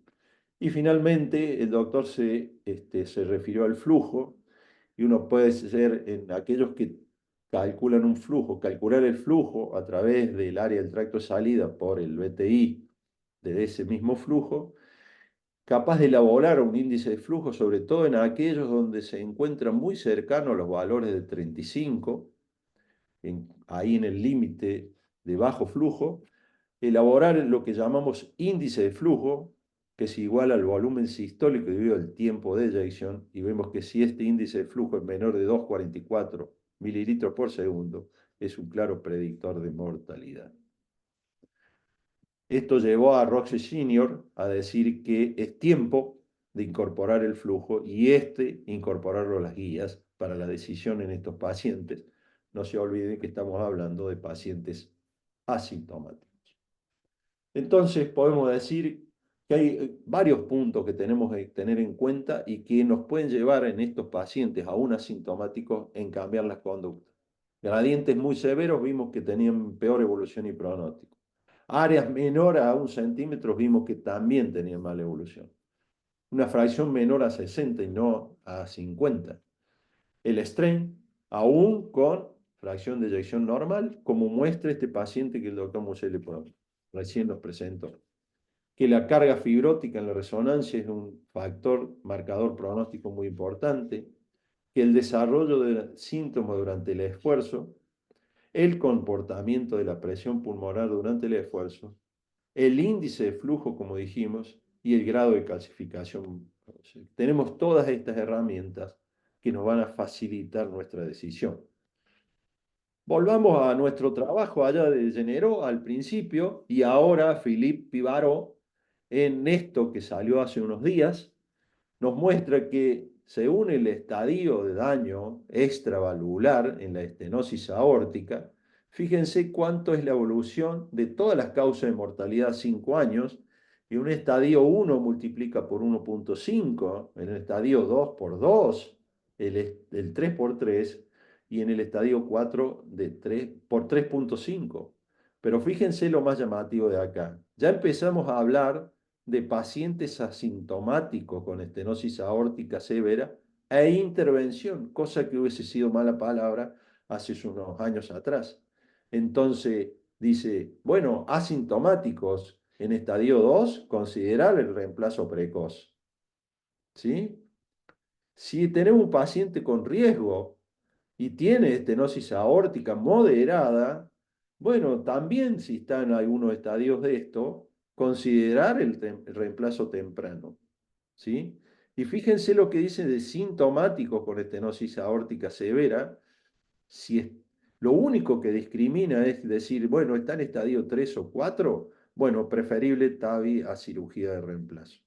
Y finalmente el doctor se refirió al flujo, y uno puede ser en aquellos que calculan un flujo, calcular el flujo a través del área del tracto de salida por el BTI de ese mismo flujo, capaz de elaborar un índice de flujo, sobre todo en aquellos donde se encuentra muy cercano a los valores de 35, ahí en el límite de bajo flujo, elaborar lo que llamamos índice de flujo, que es igual al volumen sistólico debido al tiempo de eyección, y vemos que si este índice de flujo es menor de 2,44 mililitros por segundo, es un claro predictor de mortalidad. Esto llevó a Roche Senior a decir que es tiempo de incorporar el flujo y incorporarlo a las guías para la decisión en estos pacientes. No se olviden que estamos hablando de pacientes asintomáticos. Entonces podemos decir que hay varios puntos que tenemos que tener en cuenta y que nos pueden llevar en estos pacientes aún asintomáticos en cambiar las conductas. Gradientes muy severos vimos que tenían peor evolución y pronóstico. Áreas menor a 1 centímetro vimos que también tenían mala evolución. Una fracción menor a 60 y no a 50. El strain, aún con fracción de eyección normal, como muestra este paciente que el doctor Museli recién nos presentó. Que la carga fibrótica en la resonancia es un factor marcador pronóstico muy importante. Que el desarrollo de síntomas durante el esfuerzo, el comportamiento de la presión pulmonar durante el esfuerzo, el índice de flujo, como dijimos, y el grado de calcificación. Tenemos todas estas herramientas que nos van a facilitar nuestra decisión. Volvamos a nuestro trabajo allá de Généraux al principio, y ahora Philippe Pivarot, en esto que salió hace unos días, nos muestra que según el estadio de daño extravalvular en la estenosis aórtica, fíjense cuánto es la evolución de todas las causas de mortalidad a 5 años, y un estadio 1 multiplica por 1,5, en el estadio 2 por 2, el 3 por 3, y en el estadio 4 de 3 por 3,5. Pero fíjense lo más llamativo de acá. Ya empezamos a hablar de pacientes asintomáticos con estenosis aórtica severa e intervención, cosa que hubiese sido mala palabra hace unos años atrás. Entonces dice, bueno, asintomáticos en estadio 2, considerar el reemplazo precoz. ¿Sí? Si tenemos un paciente con riesgo y tiene estenosis aórtica moderada, bueno, también si está en algunos estadios de esto, considerar el reemplazo temprano, ¿sí? Y fíjense lo que dice de sintomáticos con estenosis aórtica severa. Si es, lo único que discrimina es decir, bueno, está en estadio 3 o 4, bueno, preferible TAVI a cirugía de reemplazo.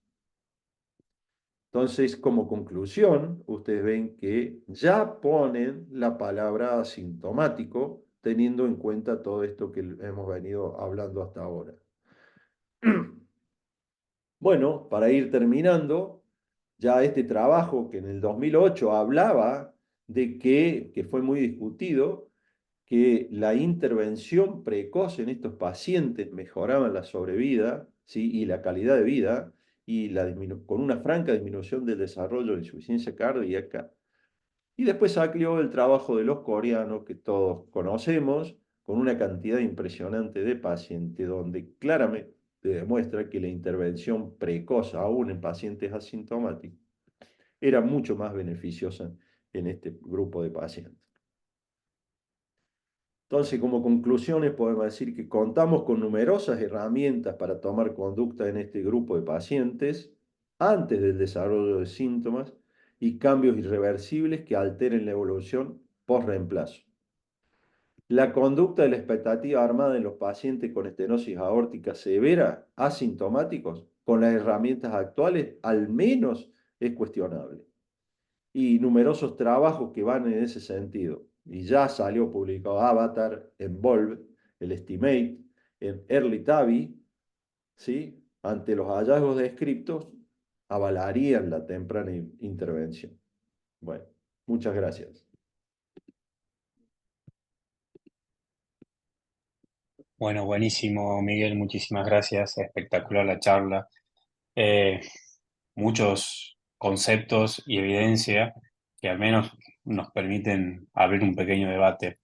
Entonces, como conclusión, ustedes ven que ya ponen la palabra asintomático, teniendo en cuenta todo esto que hemos venido hablando hasta ahora. Bueno, para ir terminando, ya este trabajo que en el 2008 hablaba de que fue muy discutido, que la intervención precoz en estos pacientes mejoraba la sobrevida, ¿sí? Y la calidad de vida, y con una franca disminución del desarrollo de insuficiencia cardíaca. Y después salió el trabajo de los coreanos, que todos conocemos, con una cantidad impresionante de pacientes, donde claramente demuestra que la intervención precoz, aún en pacientes asintomáticos, era mucho más beneficiosa en este grupo de pacientes. Entonces, como conclusiones, podemos decir que contamos con numerosas herramientas para tomar conducta en este grupo de pacientes antes del desarrollo de síntomas y cambios irreversibles que alteren la evolución post-reemplazo. La conducta de la expectativa armada en los pacientes con estenosis aórtica severa, asintomáticos, con las herramientas actuales, al menos es cuestionable. Y numerosos trabajos que van en ese sentido. Y ya salió publicado Avatar, Envolve, el Estimate, en Early TAVI, ¿sí? Ante los hallazgos descriptos, avalarían la temprana intervención. Bueno, muchas gracias. Bueno, buenísimo, Miguel, muchísimas gracias. Espectacular la charla. Muchos conceptos y evidencia que al menos nos permiten abrir un pequeño debate.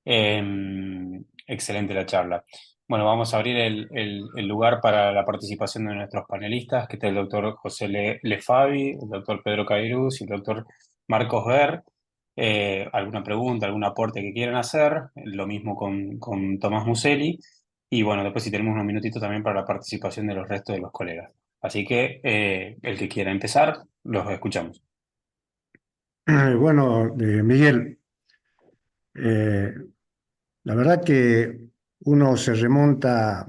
Excelente la charla. Bueno, vamos a abrir el lugar para la participación de nuestros panelistas, que está el doctor José Lefavi, el doctor Pedro Cairuz y el doctor Marcos Ver. Alguna pregunta, algún aporte que quieran hacer, lo mismo con Tomás Muselli. Y bueno, después si tenemos unos minutitos también para la participación de los restos de los colegas. Así que el que quiera empezar, los escuchamos. Bueno, Miguel, la verdad que uno se remonta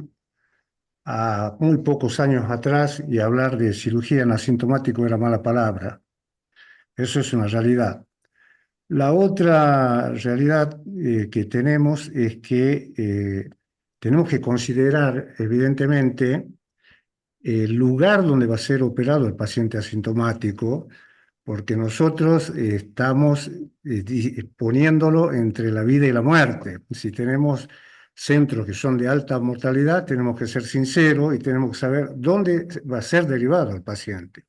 a muy pocos años atrás y hablar de cirugía en asintomático era mala palabra. Eso es una realidad. La otra realidad que tenemos es que tenemos que considerar, evidentemente, el lugar donde va a ser operado el paciente asintomático, porque nosotros estamos poniéndolo entre la vida y la muerte. Si tenemos centros que son de alta mortalidad, tenemos que ser sinceros y tenemos que saber dónde va a ser derivado el paciente.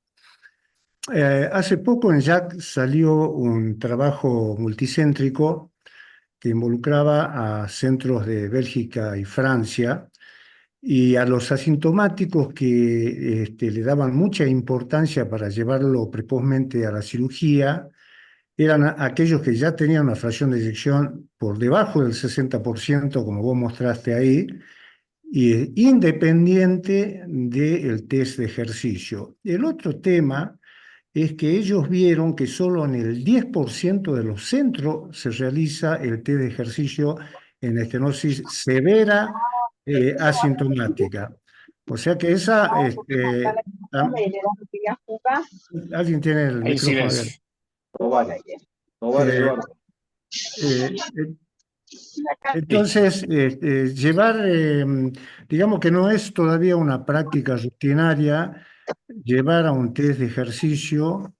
Hace poco en JACC salió un trabajo multicéntrico que involucraba a centros de Bélgica y Francia, y a los asintomáticos que le daban mucha importancia para llevarlo precozmente a la cirugía, eran aquellos que ya tenían una fracción de eyección por debajo del 60%, como vos mostraste ahí, y independiente del test de ejercicio. El otro tema es que ellos vieron que solo en el 10% de los centros se realiza el test de ejercicio en estenosis severa asintomática. O sea que esa, alguien tiene el Hay micrófono silencio. abierto. No vale, no vale, Eh, Eduardo. eh, entonces, llevar, digamos que no es todavía una práctica rutinaria, llevar a un test de ejercicio.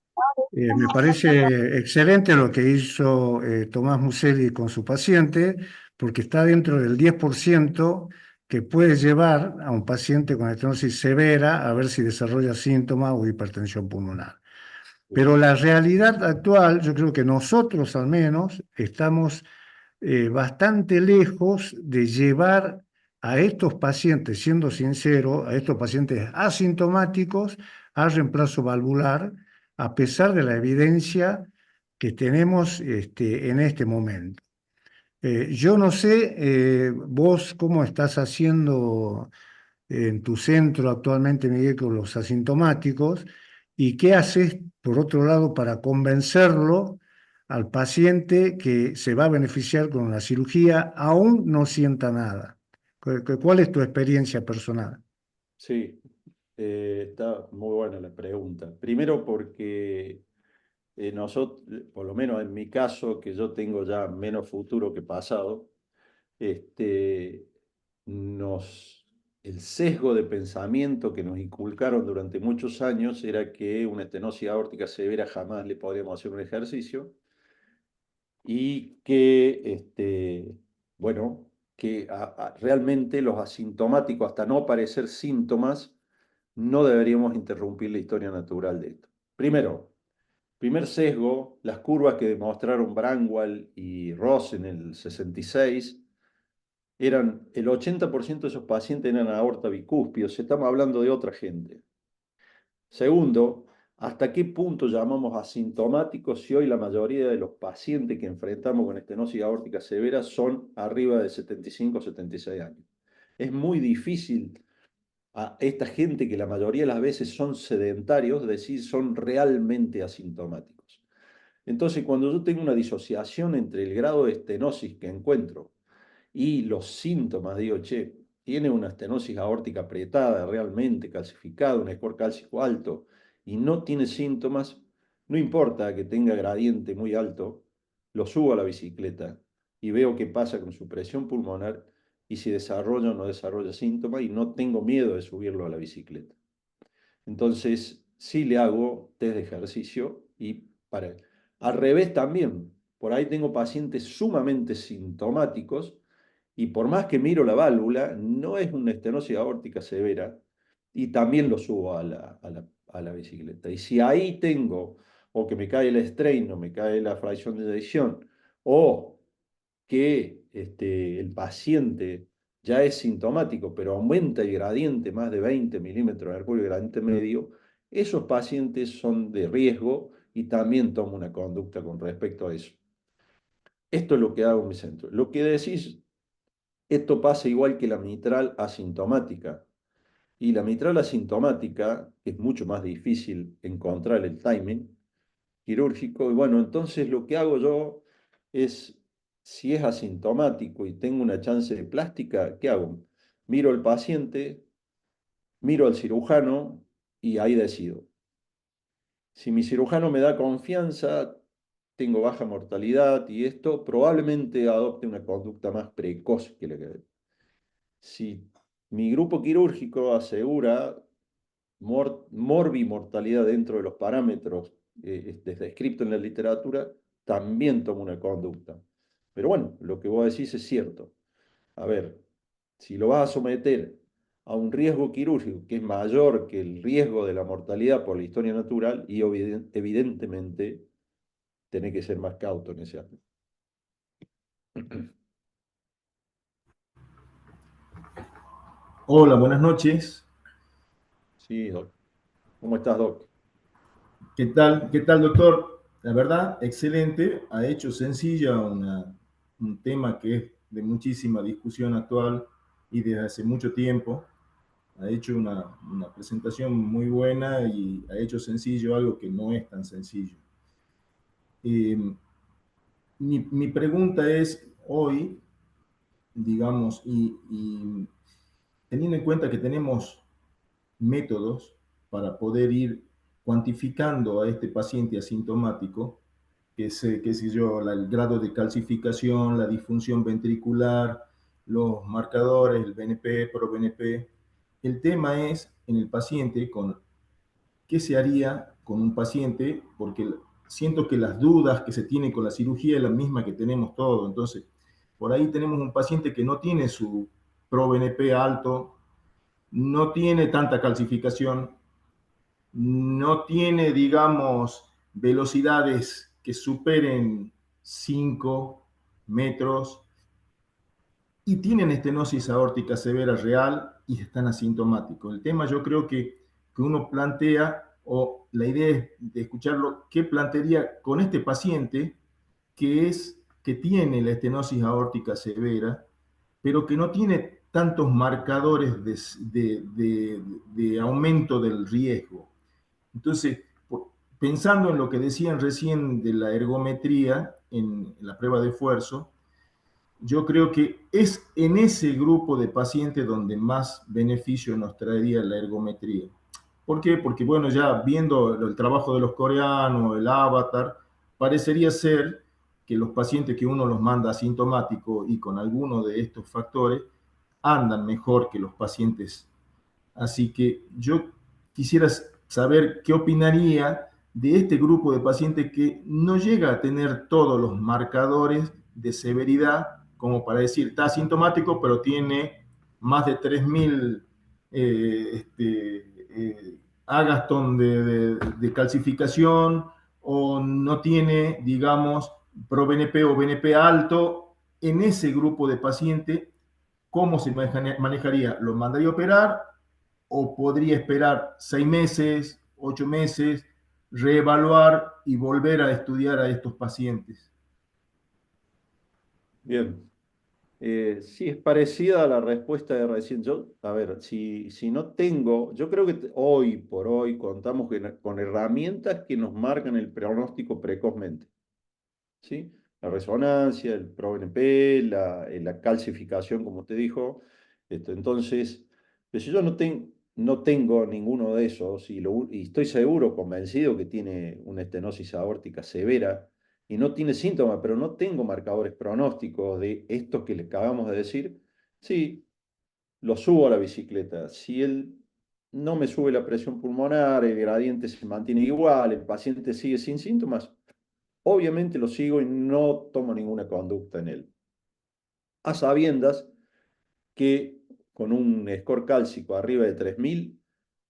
Me parece excelente lo que hizo Tomás Muselli con su paciente, porque está dentro del 10% que puede llevar a un paciente con estenosis severa a ver si desarrolla síntomas o hipertensión pulmonar. Pero la realidad actual, yo creo que nosotros al menos estamos bastante lejos de llevar a estos pacientes, siendo sincero, a estos pacientes asintomáticos a reemplazo valvular, a pesar de la evidencia que tenemos en este momento. Yo no sé, vos cómo estás haciendo en tu centro actualmente, Miguel, con los asintomáticos, y qué haces, por otro lado, para convencerlo al paciente que se va a beneficiar con la cirugía, aún no sienta nada. ¿Cuál es tu experiencia personal? Sí, está muy buena la pregunta. Primero porque nosotros, por lo menos en mi caso, que yo tengo ya menos futuro que pasado, este, nos, el sesgo de pensamiento que nos inculcaron durante muchos años era que una estenosis aórtica severa jamás le podríamos hacer un ejercicio y que, bueno, que realmente los asintomáticos, hasta no aparecer síntomas, no deberíamos interrumpir la historia natural de esto. Primero, primer sesgo, las curvas que demostraron Brandwall y Ross en el 66 eran el 80% de esos pacientes eran aorta bicúspide, o sea, estamos hablando de otra gente. Segundo, ¿hasta qué punto llamamos asintomáticos si hoy la mayoría de los pacientes que enfrentamos con estenosis aórtica severa son arriba de 75 o 76 años? Es muy difícil a esta gente que la mayoría de las veces son sedentarios decir son realmente asintomáticos. Entonces, cuando yo tengo una disociación entre el grado de estenosis que encuentro y los síntomas, digo, che, tiene una estenosis aórtica apretada, realmente calcificada, un score cálcico alto y no tiene síntomas, no importa que tenga gradiente muy alto, lo subo a la bicicleta y veo qué pasa con su presión pulmonar y si desarrolla o no desarrolla síntomas y no tengo miedo de subirlo a la bicicleta. Entonces, sí le hago test de ejercicio y para... Al revés también, por ahí tengo pacientes sumamente sintomáticos y por más que miro la válvula, no es una estenosis aórtica severa y también lo subo a la bicicleta. Y si ahí tengo o que me cae el strain o me cae la fracción de eyección o que el paciente ya es sintomático, pero aumenta el gradiente más de 20 milímetros de mercurio, gradiente medio, esos pacientes son de riesgo y también tomo una conducta con respecto a eso. Esto es lo que hago en mi centro. Lo que decís, esto pasa igual que la mitral asintomática. Y la mitral asintomática es mucho más difícil encontrar el timing quirúrgico. Y bueno, entonces lo que hago yo es, si es asintomático y tengo una chance de plástica, ¿qué hago? Miro al paciente, miro al cirujano y ahí decido. Si mi cirujano me da confianza, tengo baja mortalidad y esto, probablemente adopte una conducta más precoz que la que... Si mi grupo quirúrgico asegura morbimortalidad dentro de los parámetros descritos en la literatura, también tomo una conducta. Pero bueno, lo que vos decís es cierto. A ver, si lo vas a someter a un riesgo quirúrgico que es mayor que el riesgo de la mortalidad por la historia natural, y evidentemente tenés que ser más cauto en ese aspecto. Hola, buenas noches. Sí, Doc. ¿Cómo estás, Doc? Qué tal, doctor? La verdad, excelente. Ha hecho sencilla un tema que es de muchísima discusión actual y desde hace mucho tiempo. ha hecho una presentación muy buena y ha hecho sencillo algo que no es tan sencillo. Eh, mi pregunta es hoy, digamos, y teniendo en cuenta que tenemos métodos para poder ir cuantificando a este paciente asintomático, que es, qué sé yo, el grado de calcificación, la disfunción ventricular, los marcadores, el BNP, proBNP. El tema es en el paciente, qué se haría con un paciente, porque siento que las dudas que se tienen con la cirugía es la misma que tenemos todos. Entonces, por ahí tenemos un paciente que no tiene su proBNP alto, no tiene tanta calcificación, no tiene, digamos, velocidades que superen 5 metros y tienen estenosis aórtica severa real y están asintomáticos. El tema yo creo que uno plantea, o la idea es de escucharlo, qué plantearía con este paciente que tiene la estenosis aórtica severa, pero que no tiene tantos marcadores de aumento del riesgo. Entonces, pensando en lo que decían recién de la ergometría en la prueba de esfuerzo, yo creo que es en ese grupo de pacientes donde más beneficio nos traería la ergometría. ¿Por qué? Porque, bueno, ya viendo el trabajo de los coreanos, el avatar, parecería ser que los pacientes que uno los manda asintomáticos y con alguno de estos factores andan mejor que los pacientes. Así que yo quisiera saber qué opinaría de este grupo de pacientes que no llega a tener todos los marcadores de severidad como para decir, está asintomático, pero tiene más de 3.000 Agaston de calcificación o no tiene, digamos, ProBNP o BNP alto. En ese grupo de pacientes, ¿cómo se manejaría? ¿Lo mandaría a operar o podría esperar 6 meses, 8 meses, reevaluar y volver a estudiar a estos pacientes? Bien. Sí, es parecida a la respuesta de recién. Yo, a ver, si no tengo, yo creo que hoy por hoy contamos con herramientas que nos marcan el pronóstico precozmente. ¿Sí? La resonancia, el ProBNP, la calcificación, como te dijo. Entonces, pues si yo no tengo ninguno de esos y estoy seguro, convencido que tiene una estenosis aórtica severa y no tiene síntomas, pero no tengo marcadores pronósticos de estos que le acabamos de decir, sí, lo subo a la bicicleta. Si él no me sube la presión pulmonar, el gradiente se mantiene igual, el paciente sigue sin síntomas, obviamente lo sigo y no tomo ninguna conducta en él. A sabiendas que con un score cálcico arriba de 3.000,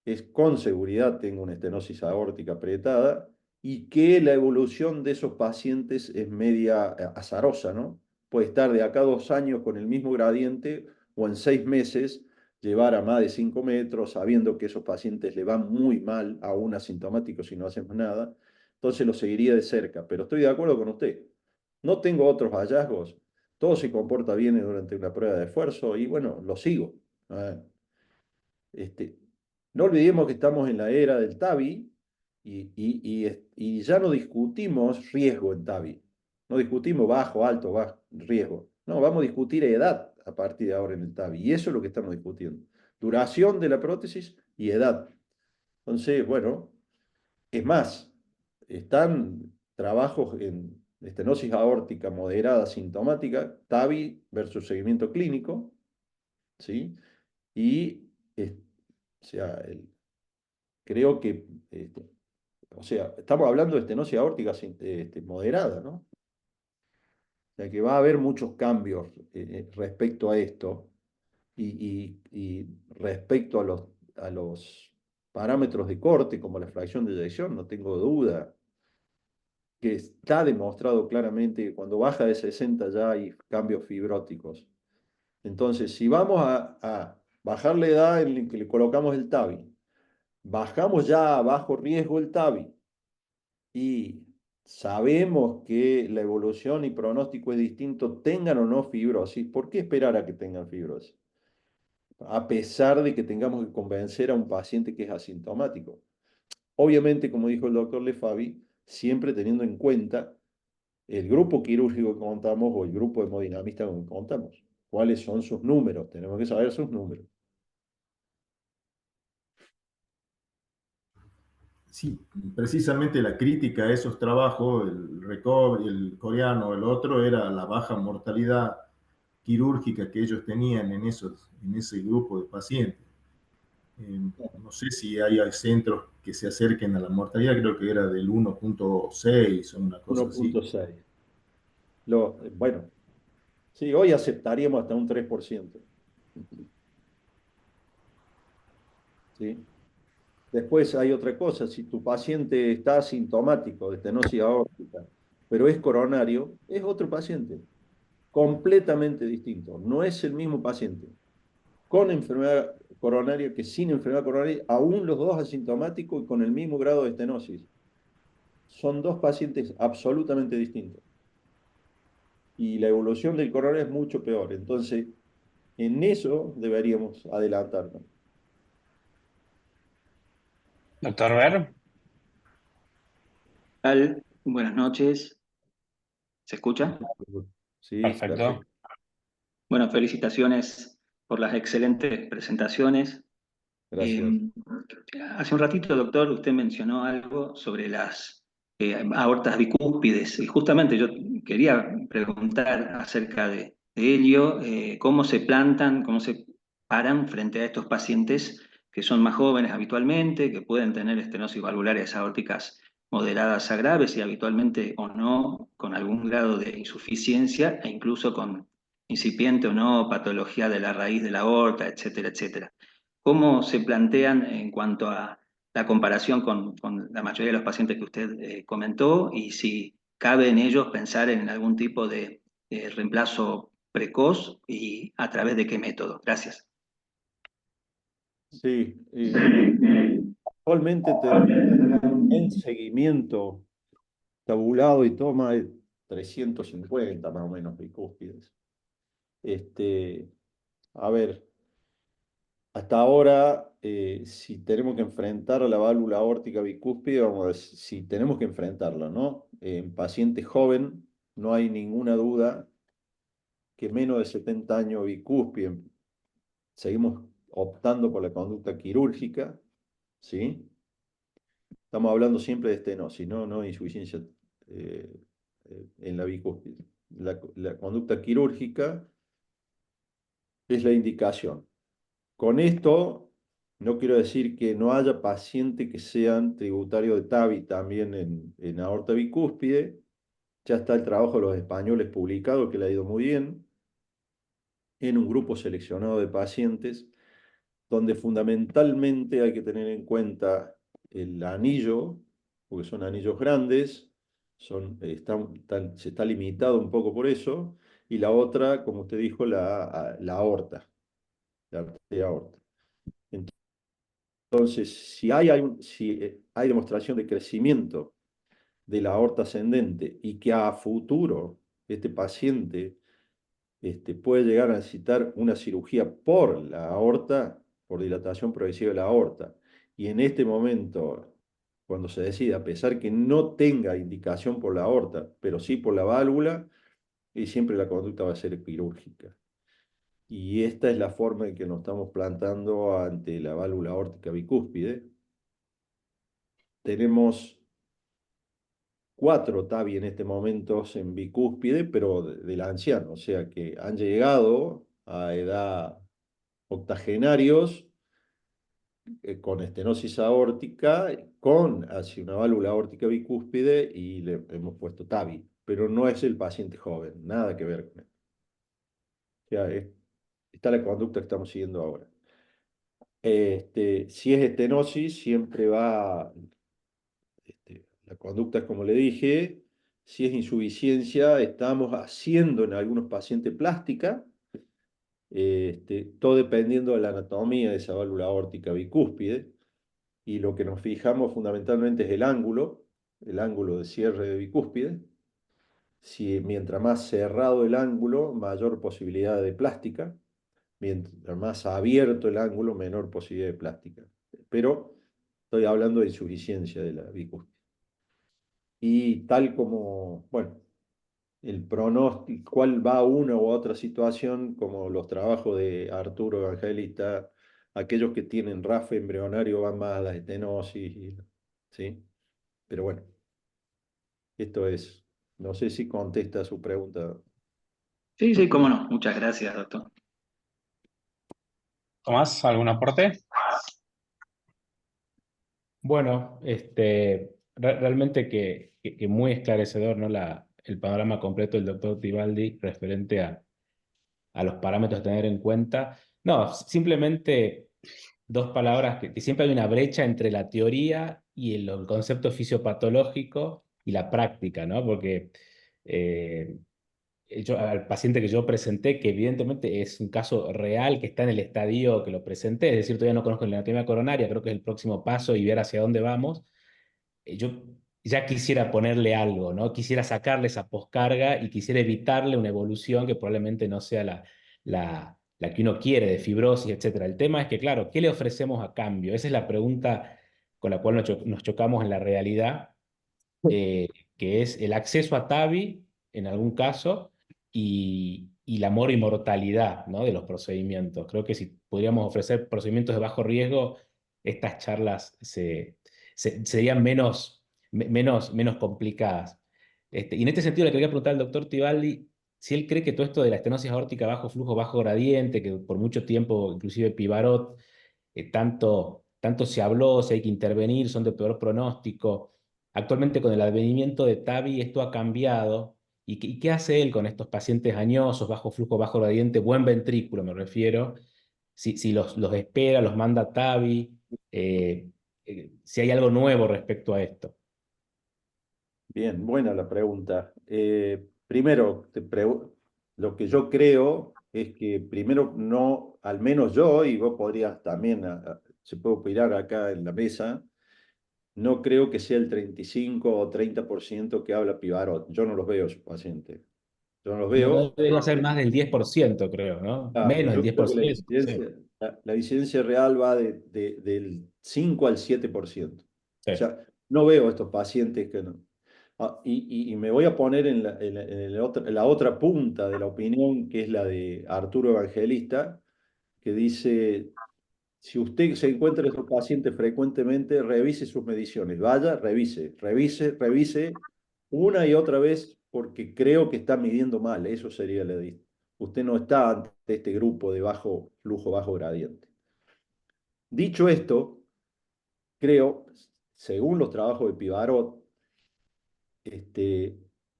es con seguridad tengo una estenosis aórtica aprietada y que la evolución de esos pacientes es media azarosa, ¿no? Puede estar de acá a 2 años con el mismo gradiente o en 6 meses llevar a más de 5 metros, sabiendo que esos pacientes le van muy mal, aún asintomáticos si no hacemos nada. Entonces lo seguiría de cerca, pero estoy de acuerdo con usted. No tengo otros hallazgos. Todo se comporta bien durante una prueba de esfuerzo y bueno, lo sigo. Este, no olvidemos que estamos en la era del TAVI y ya no discutimos riesgo en TAVI. No discutimos bajo, alto, bajo, riesgo. No, vamos a discutir edad a partir de ahora en el TAVI. Y eso es lo que estamos discutiendo. Duración de la prótesis y edad. Entonces, bueno, es más, están trabajos en estenosis aórtica moderada sintomática, TAVI versus seguimiento clínico, ¿sí? Y, o sea, creo que, o sea, estamos hablando de estenosis aórtica moderada, ¿no? O sea, que va a haber muchos cambios respecto a esto y respecto a los parámetros de corte, como la fracción de eyección, no tengo duda que está demostrado claramente que cuando baja de 60 ya hay cambios fibróticos. Entonces, si vamos a bajar la edad en la que le colocamos el TAVI, bajamos ya a bajo riesgo el TAVI y sabemos que la evolución y pronóstico es distinto, tengan o no fibrosis, ¿por qué esperar a que tengan fibrosis? a pesar de que tengamos que convencer a un paciente que es asintomático. Obviamente, como dijo el doctor Lefavi, siempre teniendo en cuenta el grupo quirúrgico que contamos o el grupo de hemodinamistas con que contamos. ¿Cuáles son sus números? Tenemos que saber sus números. Sí, precisamente la crítica a esos trabajos, el recovery, el coreano, el otro, era la baja mortalidad quirúrgica que ellos tenían en ese grupo de pacientes. No sé si hay centros que se acerquen a la mortalidad, creo que era del 1.6 o una cosa así. 1.6. Bueno, sí, hoy aceptaríamos hasta un 3%. ¿Sí? Después hay otra cosa, si tu paciente está asintomático de estenosis aórtica, pero es coronario, es otro paciente, completamente distinto. No es el mismo paciente con enfermedad coronaria que sin enfermedad coronaria, aún los dos asintomáticos y con el mismo grado de estenosis. Son dos pacientes absolutamente distintos. Y la evolución del coronario es mucho peor. Entonces, en eso deberíamos adelantarnos. Doctor Ver, Tal? Buenas noches. ¿Se escucha? Sí, perfecto. perfecto. Bueno, felicitaciones por las excelentes presentaciones. Gracias. Hace un ratito, doctor, usted mencionó algo sobre las aortas bicúspides y justamente yo quería preguntar acerca de ello, cómo se plantan, cómo se paran frente a estos pacientes que son más jóvenes habitualmente, que pueden tener estenosis valvulares aórticas moderadas a graves y habitualmente o no con algún grado de insuficiencia e incluso con incipiente o no patología de la raíz de la aorta, etcétera, etcétera. ¿Cómo se plantean en cuanto a la comparación con la mayoría de los pacientes que usted comentó y si cabe en ellos pensar en algún tipo de reemplazo precoz y a través de qué método? Gracias. Sí, actualmente tenemos en seguimiento tabulado y toma de 350 más o menos bicúspides. A ver, hasta ahora, si tenemos que enfrentar a la válvula aórtica bicúspide, vamos a decir, si tenemos que enfrentarla, ¿no? En paciente joven, no hay ninguna duda que menos de 70 años bicúspide, seguimos optando por la conducta quirúrgica, ¿sí? Estamos hablando siempre de estenosis, no, no insuficiencia eh, en la bicúspide. La conducta quirúrgica es la indicación. Con esto, no quiero decir que no haya pacientes que sean tributarios de TAVI también en aorta bicúspide. Ya está el trabajo de los españoles publicado, que le ha ido muy bien, en un grupo seleccionado de pacientes, donde fundamentalmente hay que tener en cuenta el anillo, porque son anillos grandes, se está limitado un poco por eso, y la otra, como usted dijo, la aorta, la arteria aorta. Entonces, si hay demostración de crecimiento de la aorta ascendente y que a futuro este paciente puede llegar a necesitar una cirugía por la aorta, por dilatación progresiva de la aorta, y en este momento, cuando se decida, a pesar que no tenga indicación por la aorta, pero sí por la válvula, y siempre la conducta va a ser quirúrgica. Y esta es la forma en que nos estamos plantando ante la válvula aórtica bicúspide. Tenemos 4 TAVI en este momento en bicúspide, pero del anciano, o sea que han llegado a edad octogenarios con estenosis aórtica, con hacia una válvula aórtica bicúspide y le hemos puesto TAVI, pero no es el paciente joven, nada que ver con él. O sea, está la conducta que estamos siguiendo ahora. Si es estenosis, siempre va. La conducta es como le dije. Si es insuficiencia, estamos haciendo en algunos pacientes plástica, todo dependiendo de la anatomía de esa válvula aórtica bicúspide. Y lo que nos fijamos fundamentalmente es el ángulo de cierre de bicúspide. Si mientras más cerrado el ángulo, mayor posibilidad de plástica. Mientras más abierto el ángulo, menor posibilidad de plástica. Pero estoy hablando de insuficiencia de la bicúspide. Y tal como, bueno, el pronóstico, cuál va a una u otra situación, como los trabajos de Arturo Evangelista, aquellos que tienen RAF embrionario van más a la estenosis, ¿sí? Pero bueno, esto es, no sé si contesta su pregunta. Sí, sí, cómo no. Muchas gracias, doctor. Tomás, ¿algún aporte? Bueno, realmente que muy esclarecedor, ¿no? El panorama completo del doctor Tibaldi referente a los parámetros a tener en cuenta. No, simplemente dos palabras, que siempre hay una brecha entre la teoría y el concepto fisiopatológico y la práctica, ¿no? Porque eh, yo, al paciente que yo presenté, que evidentemente es un caso real, que está en el estadio que lo presenté, es decir, todavía no conozco la anatomía coronaria, creo que es el próximo paso y ver hacia dónde vamos. Yo ya quisiera ponerle algo, ¿no? Quisiera sacarle esa poscarga y quisiera evitarle una evolución que probablemente no sea la que uno quiere, de fibrosis, etcétera. El tema es que, claro, ¿qué le ofrecemos a cambio? Esa es la pregunta con la cual nos chocamos en la realidad, eh, que es el acceso a TAVI, en algún caso, y la mortalidad, ¿no? De los procedimientos. Creo que si podríamos ofrecer procedimientos de bajo riesgo, estas charlas serían menos complicadas. Y en este sentido le quería preguntar al doctor Tibaldi si él cree que todo esto de la estenosis aórtica bajo flujo, bajo gradiente, que por mucho tiempo, inclusive Pivarot, tanto se habló, si hay que intervenir, son de peor pronóstico. Actualmente con el advenimiento de TAVI esto ha cambiado. ¿Y qué hace él con estos pacientes añosos, bajo flujo, bajo gradiente, buen ventrículo me refiero? Si los espera, los manda a TAVI, si hay algo nuevo respecto a esto. Bien, buena la pregunta. Primero, lo que yo creo es que primero no, al menos yo, y vos podrías también, se puede opinar acá en la mesa, no creo que sea el 35 o 30% que habla Pivarot. Yo no los veo, esos pacientes. Yo no los No, no veo. debería ser más del 10%, creo, ¿no? Claro, Menos del yo creo que 10%. Sí, la incidencia real va del 5 al 7%. sí. O sea, no veo estos pacientes que no. Y me voy a poner en la otra punta de la opinión, que es la de Arturo Evangelista, que dice, si usted se encuentra estos pacientes frecuentemente, revise sus mediciones. Vaya, revise una y otra vez, porque creo que está midiendo mal. Eso sería la distancia. Usted no está ante este grupo de bajo flujo, bajo gradiente. Dicho esto, creo, según los trabajos de Pivarot,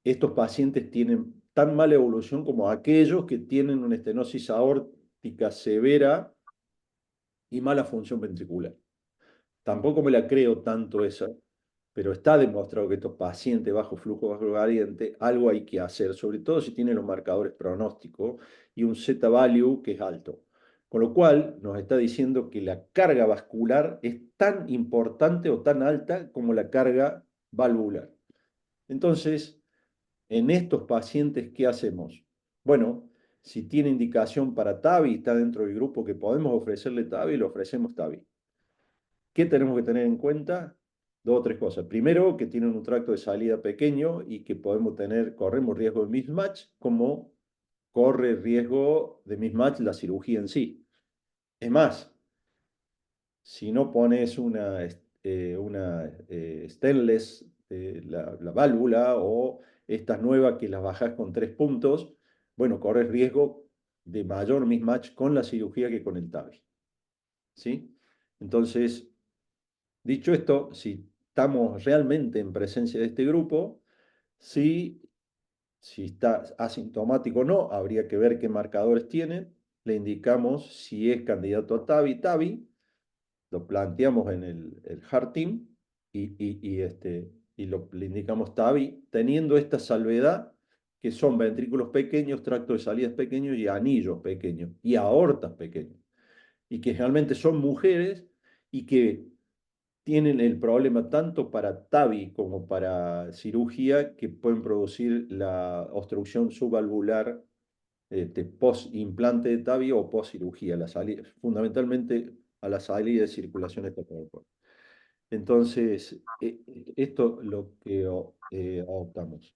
estos pacientes tienen tan mala evolución como aquellos que tienen una estenosis aórtica severa y mala función ventricular. Tampoco me la creo tanto esa, pero está demostrado que estos pacientes bajo flujo, bajo gradiente, algo hay que hacer, sobre todo si tienen los marcadores pronósticos y un Z-value que es alto. Con lo cual nos está diciendo que la carga vascular es tan importante o tan alta como la carga valvular. Entonces, en estos pacientes, ¿qué hacemos? Bueno, si tiene indicación para TAVI, está dentro del grupo que podemos ofrecerle TAVI, le ofrecemos TAVI. ¿Qué tenemos que tener en cuenta? Dos o tres cosas. Primero, que tienen un tracto de salida pequeño y que corremos riesgo de mismatch, como corre riesgo de mismatch la cirugía en sí. Es más, si no pones una stainless, la válvula, o estas nuevas que las bajas con 3 puntos, bueno, corres riesgo de mayor mismatch con la cirugía que con el TAVI. ¿Sí? Entonces, dicho esto, si estamos realmente en presencia de este grupo, si está asintomático o no, habría que ver qué marcadores tienen. Le indicamos si es candidato a TAVI, lo planteamos en el Heart Team le indicamos TAVI, teniendo esta salvedad que son ventrículos pequeños, tractos de salidas pequeños y anillos pequeños y aortas pequeñas. Y que generalmente son mujeres y que tienen el problema tanto para TAVI como para cirugía, que pueden producir la obstrucción subvalvular post-implante de TAVI o post-cirugía, fundamentalmente a la salida de circulación extracorpórea. Entonces, esto es lo que optamos.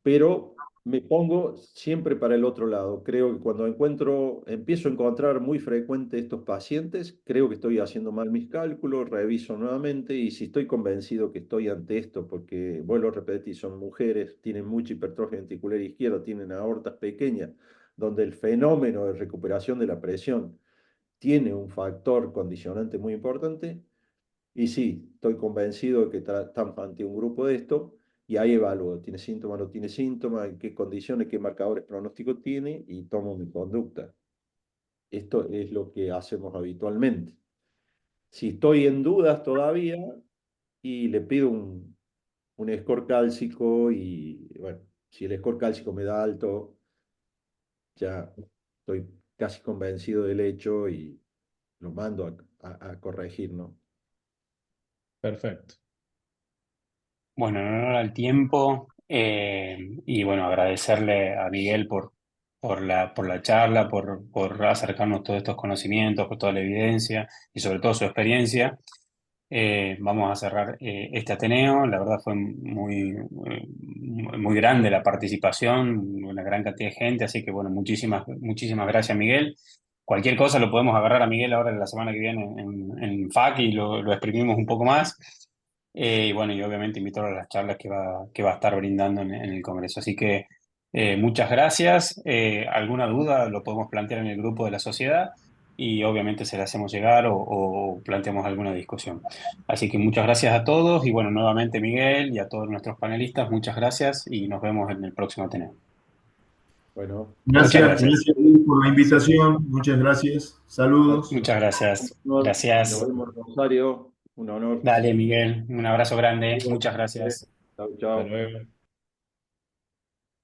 Pero me pongo siempre para el otro lado. Creo que cuando empiezo a encontrar muy frecuente estos pacientes, creo que estoy haciendo mal mis cálculos, reviso nuevamente y si estoy convencido que estoy ante esto, porque vuelvo a repetir, son mujeres, tienen mucha hipertrofia ventricular izquierda, tienen aortas pequeñas, donde el fenómeno de recuperación de la presión tiene un factor condicionante muy importante. Y sí, estoy convencido de que estamos ante un grupo de esto y ahí evalúo, ¿tiene síntomas, no tiene síntomas, en qué condiciones, qué marcadores pronósticos tiene y tomo mi conducta? Esto es lo que hacemos habitualmente. Si estoy en dudas todavía y le pido un score cálcico y bueno, si el score cálcico me da alto, ya estoy casi convencido del hecho y lo mando a corregir, ¿no? Perfecto. Bueno, en honor al tiempo, y bueno, agradecerle a Miguel por la charla, por acercarnos todos estos conocimientos, por toda la evidencia y sobre todo su experiencia. Vamos a cerrar este Ateneo. La verdad fue muy grande la participación, una gran cantidad de gente, así que bueno, muchísimas gracias, Miguel. Cualquier cosa lo podemos agarrar a Miguel ahora en la semana que viene en FAC y lo exprimimos un poco más. Y bueno, y obviamente invitarlo a las charlas que va a estar brindando en el Congreso. Así que muchas gracias. ¿Alguna duda lo podemos plantear en el grupo de la sociedad? Y obviamente se la hacemos llegar o planteamos alguna discusión. Así que muchas gracias a todos y bueno, nuevamente Miguel y a todos nuestros panelistas, muchas gracias y nos vemos en el próximo Ateneo. Bueno, Muchas Gracias, gracias. gracias por la invitación. Muchas gracias. Saludos. Muchas gracias. un honor. Gracias. Nos vemos, Rosario. Un honor. Dale, Miguel, un abrazo grande. Muchas gracias. Chau, Hasta chau. luego.